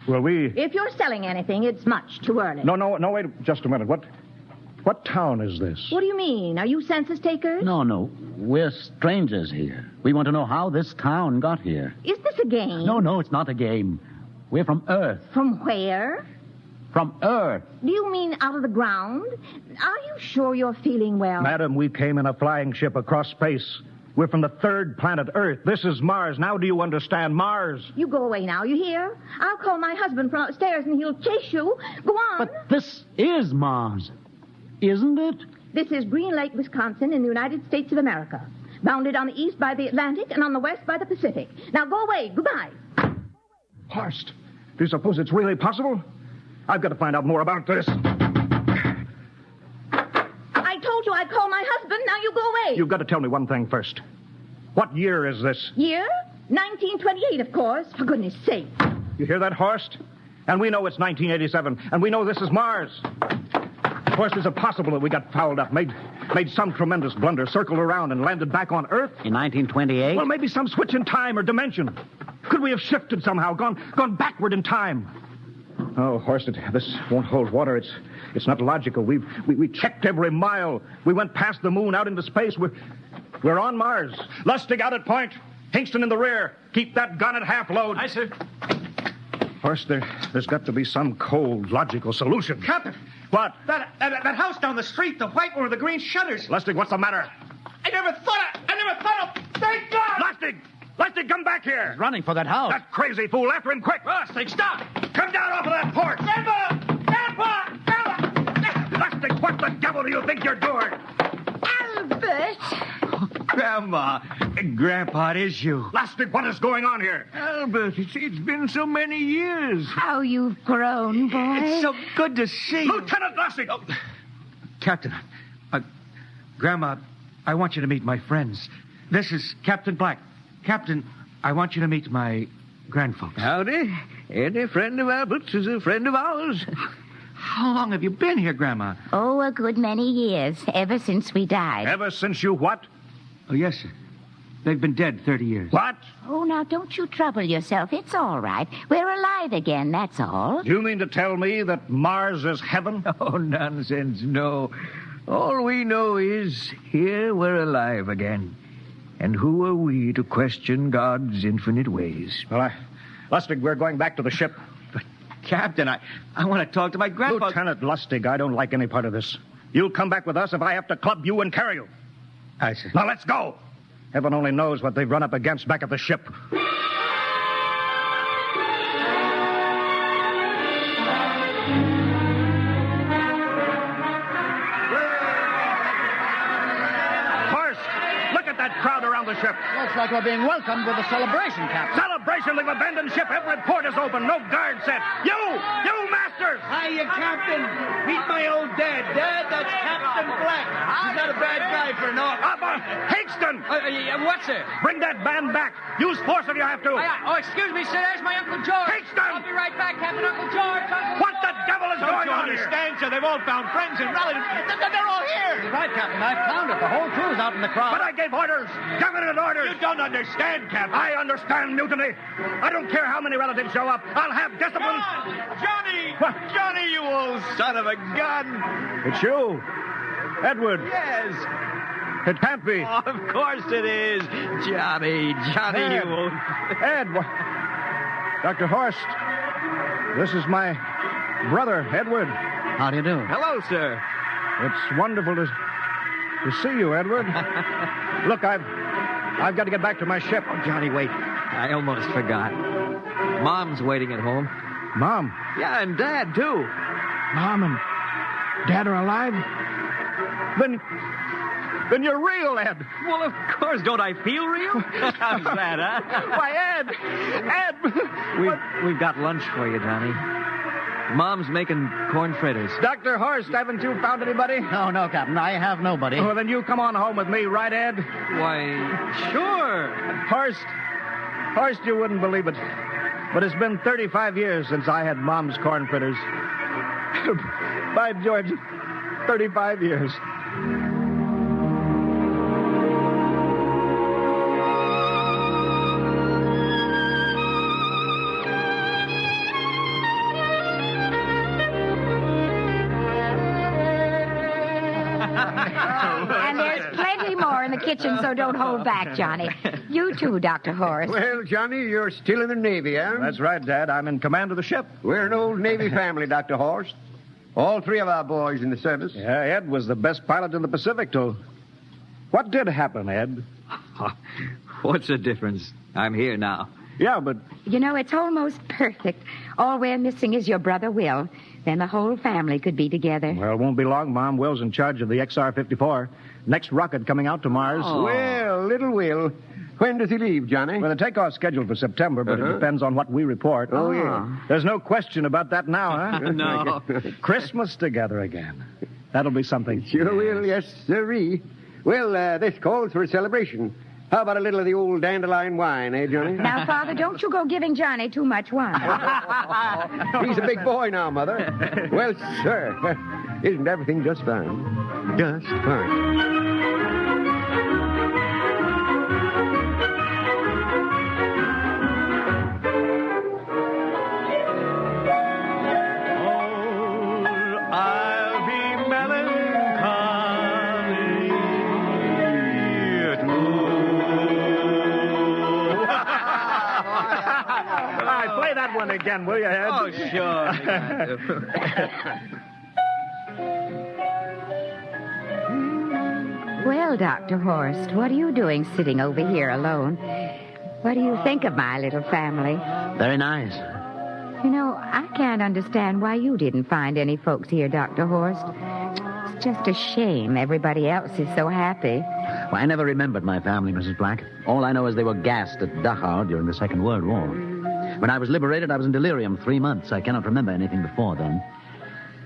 Will we... If you're selling anything, it's much too early. No, wait just a minute. What town is this? What do you mean? Are you census takers? No. We're strangers here. We want to know how this town got here. Is this a game? No, it's not a game. We're from Earth. From where? From Earth. Do you mean out of the ground? Are you sure you're feeling well? Madam, we came in a flying ship across space. We're from the third planet, Earth. This is Mars. Now do you understand? Mars. You go away now, you hear? I'll call my husband from upstairs and he'll chase you. Go on. But this is Mars, isn't it? This is Green Lake, Wisconsin, in the United States of America. Bounded on the east by the Atlantic and on the west by the Pacific. Now go away. Goodbye. Horst, do you suppose it's really possible? I've got to find out more about this. I told you I'd call my husband. Now you go away. You've got to tell me one thing first. What year is this? Year? 1928, of course. For goodness sake. You hear that, Horst? And we know it's 1987, and we know this is Mars. Horst, is it possible that we got fouled up, made some tremendous blunder, circled around, and landed back on Earth? In 1928? Well, maybe some switch in time or dimension. Could we have shifted somehow, gone backward in time? Oh, Horst, this won't hold water. It's not logical. We checked every mile. We went past the moon, out into space. We're on Mars. Lustig out at point. Hingston in the rear. Keep that gun at half load. Aye, sir. Horst, there's got to be some cold, logical solution. Captain. What? That house down the street, the white one with the green shutters. Lustig, what's the matter? I never thought of... Thank God! Lustig, come back here. He's running for that house. That crazy fool. After him, quick. Lustig, stop! Come down off of that porch. Grandpa! Lustig, what the devil do you think you're doing? Albert! Grandma, Grandpa, it is you. Lustig, what is going on here? Albert, it's been so many years. How you've grown, boy. It's so good to see you. Lieutenant Lustig! Oh. Captain, Grandma, I want you to meet my friends. This is Captain Black. Captain, I want you to meet my grandfolks. Howdy. Any friend of Albert's is a friend of ours. How long have you been here, Grandma? Oh, a good many years, ever since we died. Ever since you what? Oh, yes, sir. They've been dead 30 years. What? Oh, now, don't you trouble yourself. It's all right. We're alive again, that's all. Do you mean to tell me that Mars is heaven? Oh, nonsense, no. All we know is here we're alive again. And who are we to question God's infinite ways? Well, Lustig, we're going back to the ship. But, Captain, I want to talk to my grandfather. Lieutenant Lustig, I don't like any part of this. You'll come back with us if I have to club you and carry you. I see. Now, let's go. Heaven only knows what they've run up against back at the ship. Crowd around the ship. Looks like we're being welcomed with a celebration, Captain. Celebration? We've abandoned ship. Every port is open. No guard set. You masters! Hiya, Captain. Meet my old dad. Dad, that's Captain Black. He's not a bad guy for an officer. Hingston! What's it? Bring that band back. Use force if you have to. Excuse me, sir. There's my Uncle George. Hingston! I'll be right back, Captain. Uncle George. What the devil is going on here? Don't you understand, sir? They've all found friends and relatives. They're all here. Right, Captain. I've found it. The whole crew's out in the crowd. But I gave orders. Definite orders. You don't understand, Captain. I understand mutiny. I don't care how many relatives show up. I'll have discipline. Johnny! Johnny, you old son of a gun! It's you. Edward. Yes. It can't be. Oh, of course it is. Johnny, Ed. you old... Ed. Dr. Horst. This is my brother, Edward. How do you do? Hello, sir. It's wonderful to see you, Edward. Look, I've got to get back to my ship. Oh, Johnny, wait. I almost forgot. Mom's waiting at home. Mom? Yeah, and Dad, too. Mom and Dad are alive? Then you're real, Ed. Well, of course. Don't I feel real? How's that, huh? Why, Ed! We've got lunch for you, Johnny. Mom's making corn fritters. Dr. Horst, haven't you found anybody? No, Captain. I have nobody. Well, then you come on home with me, right, Ed? Why, sure. Horst, you wouldn't believe it, but it's been 35 years since I had Mom's corn fritters. By George, 35 years. And there's plenty more in the the kitchen, so don't hold back, Johnny. You too, Dr. Horace. Well, Johnny, you're still in the Navy, eh? That's right, Dad. I'm in command of the ship. We're an old Navy family, Dr. Horst. All three of our boys in the service. Yeah, Ed was the best pilot in the Pacific, too. What did happen, Ed? What's the difference? I'm here now. Yeah, but... You know, it's almost perfect. All we're missing is your brother Will. Then the whole family could be together. Well, it won't be long, Mom. Will's in charge of the XR-54. Next rocket coming out to Mars. Oh. Well, little Will. When does he leave, Johnny? Well, the takeoff's scheduled for September, but it depends on what we report. Oh, yeah. There's no question about that now, huh? No. Christmas together again. That'll be something. Sure will, yes, sirree. Well, this calls for a celebration. How about a little of the old dandelion wine, eh, Johnny? Now, Father, don't you go giving Johnny too much wine. He's a big boy now, Mother. Well, sir, isn't everything just fine? Just fine. Play that one again, will you, Ed? Oh, sure. Well, Dr. Horst, what are you doing sitting over here alone? What do you think of my little family? Very nice. You know, I can't understand why you didn't find any folks here, Dr. Horst. It's just a shame everybody else is so happy. Well, I never remembered my family, Mrs. Black. All I know is they were gassed at Dachau during the Second World War. When I was liberated, I was in delirium 3 months. I cannot remember anything before then.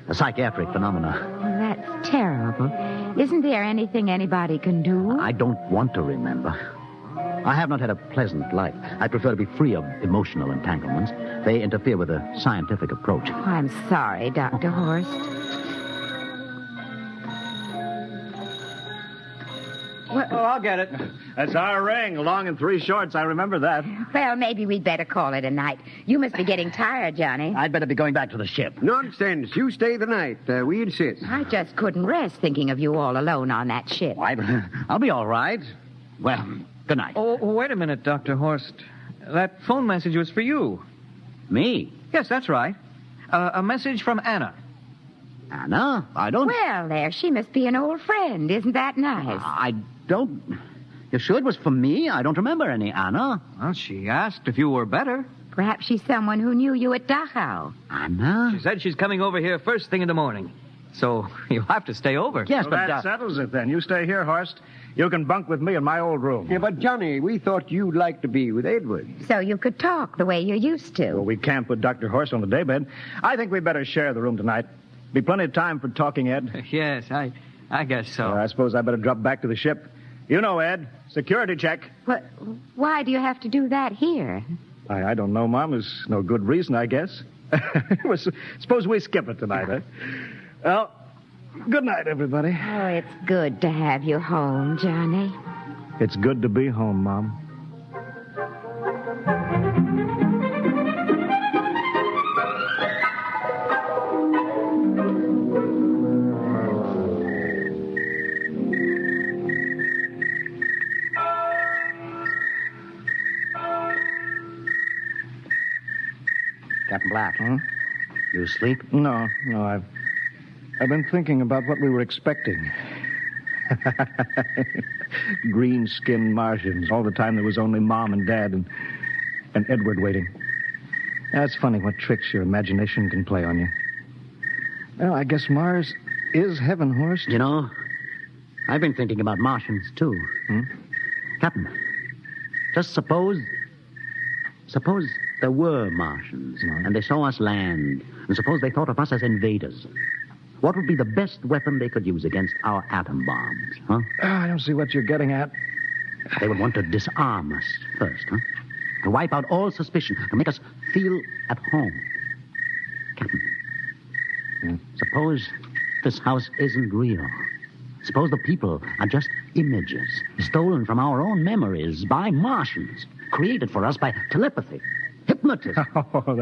A psychiatric phenomena. Well, that's terrible. Isn't there anything anybody can do? I don't want to remember. I have not had a pleasant life. I prefer to be free of emotional entanglements. They interfere with a scientific approach. Oh, I'm sorry, Dr. Horst. Oh, I'll get it. That's our ring, long and 3 shorts. I remember that. Well, maybe we'd better call it a night. You must be getting tired, Johnny. I'd better be going back to the ship. Nonsense. You stay the night. We insist. I just couldn't rest thinking of you all alone on that ship. I'll be all right. Well, good night. Oh, wait a minute, Dr. Horst. That phone message was for you. Me? Yes, that's right. A message from Anna. Anna? I don't... Well, there, she must be an old friend. Isn't that nice? I don't... You sure it was for me? I don't remember any Anna. Well, she asked if you were better. Perhaps she's someone who knew you at Dachau. Anna? She said she's coming over here first thing in the morning. So you'll have to stay over. Yes, well, but... that settles it, then. You stay here, Horst. You can bunk with me in my old room. Yeah, but, Johnny, we thought you'd like to be with Edward. So you could talk the way you used to. Well, we can't put Dr. Horst on the daybed. I think we better share the room tonight. Be plenty of time for talking, Ed. Yes, I guess so. I suppose I better drop back to the ship. You know, Ed, security check. What? Why do you have to do that here? I don't know, Mom. There's no good reason, I guess. Suppose we skip it tonight, eh? Well, good night, everybody. Oh, it's good to have you home, Johnny. It's good to be home, Mom. Captain Black. Huh? You asleep? No, I've been thinking about what we were expecting. Green-skinned Martians. All the time there was only Mom and Dad and Edward waiting. That's funny what tricks your imagination can play on you. Well, I guess Mars is heaven, Horst. You know, I've been thinking about Martians, too. Captain, just suppose there were Martians, and they saw us land, and suppose they thought of us as invaders. What would be the best weapon they could use against our atom bombs, huh? I don't see what you're getting at. They would want to disarm us first, huh? To wipe out all suspicion, to make us feel at home. Captain, suppose this house isn't real. Suppose the people are just images, stolen from our own memories by Martians, created for us by telepathy, hypnotist. Oh,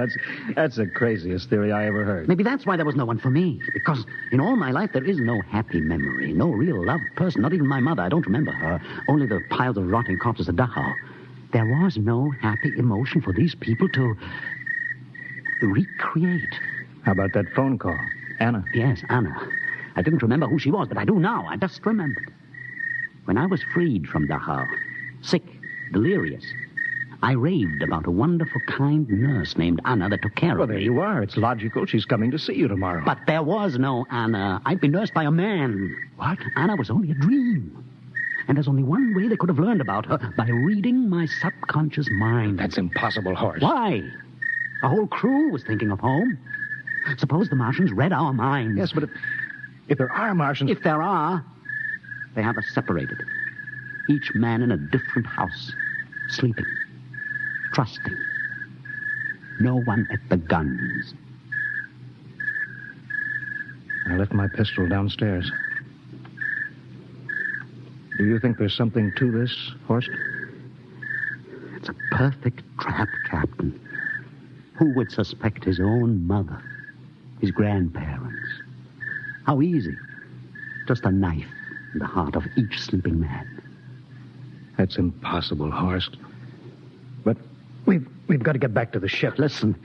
that's the craziest theory I ever heard. Maybe that's why there was no one for me. Because in all my life, there is no happy memory, no real loved person, not even my mother. I don't remember her. Only the piles of rotting corpses at Dachau. There was no happy emotion for these people to recreate. How about that phone call? Anna? Yes, Anna. I didn't remember who she was, but I do now. I just remembered. When I was freed from Dachau, sick, delirious, I raved about a wonderful, kind nurse named Anna that took care of me. Well, there you are. It's logical. She's coming to see you tomorrow. But there was no Anna. I'd been nursed by a man. What? Anna was only a dream. And there's only one way they could have learned about her, by reading my subconscious mind. That's impossible, Horace. Why? The whole crew was thinking of home. Suppose the Martians read our minds. Yes, but if there are Martians... If there are, they have us separated. Each man in a different house, sleeping, trusting. No one at the guns. I left my pistol downstairs. Do you think there's something to this, Horst? It's a perfect trap, Captain. Who would suspect his own mother, his grandparents? How easy. Just a knife in the heart of each sleeping man. That's impossible, Horst. But we've got to get back to the ship. Listen.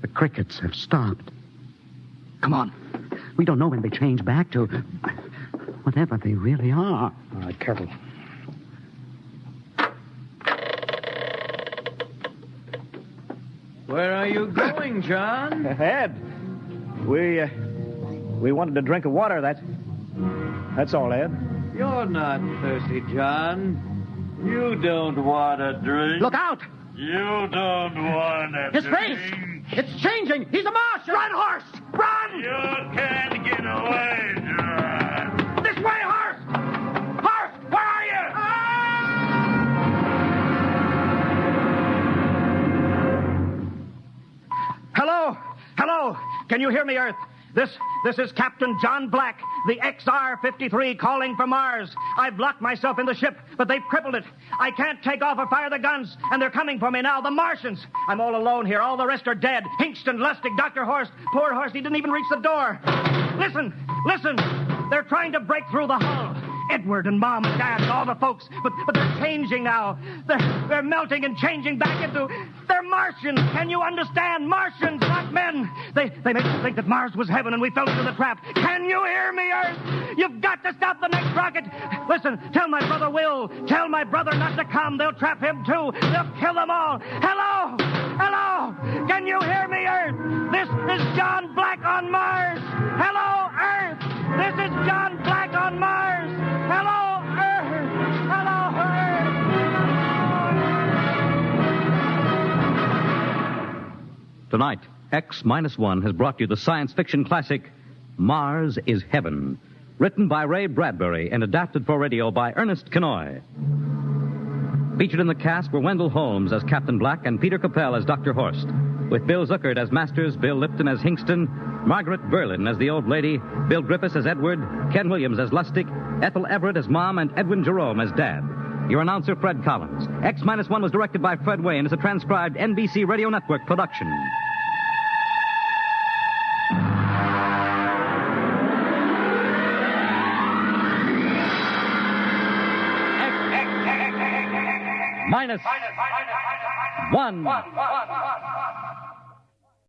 The crickets have stopped. Come on. We don't know when they change back to whatever they really are. All right, careful. Where are you going, John? Ed, we wanted a drink of water. That's all, Ed. You're not thirsty, John. You don't want a drink. Look out! You don't want a His drink. face! It's changing! He's a Martian! Run, Horse! Run! You can't get away, John. This way, Horse! Horse, where are you? Hello? Hello? Can you hear me, Earth? This is Captain John Black, the XR-53 calling from Mars. I've locked myself in the ship, but they've crippled it. I can't take off or fire the guns, and they're coming for me now, the Martians. I'm all alone here. All the rest are dead. Hinkston, Lustig, Dr. Horst. Poor Horst, he didn't even reach the door. Listen. They're trying to break through the hull. Edward and Mom and Dad and all the folks, but they're changing now. They're melting and changing back into... They're Martians. Can you understand? Martians, not men. They made us think that Mars was heaven and we fell into the trap. Can you hear me, Earth? You've got to stop the next rocket. Listen, tell my brother Will. Tell my brother not to come. They'll trap him too. They'll kill them all. Hello? Can you hear me, Earth? This is John Black on Mars. Hello, Earth. This is John Black on Mars. Hello, Earth. Hello, Earth. Tonight, X-1 has brought you the science fiction classic, Mars is Heaven, written by Ray Bradbury and adapted for radio by Ernest Kenoy. Featured in the cast were Wendell Holmes as Captain Black and Peter Capell as Dr. Horst, with Bill Zuckert as Masters, Bill Lipton as Hinkston, Margaret Berlin as the old lady, Bill Griffiths as Edward, Ken Williams as Lustig, Ethel Everett as Mom, and Edwin Jerome as Dad. Your announcer, Fred Collins. X-1 was directed by Fred Wayne as a transcribed NBC Radio Network production. Minus one.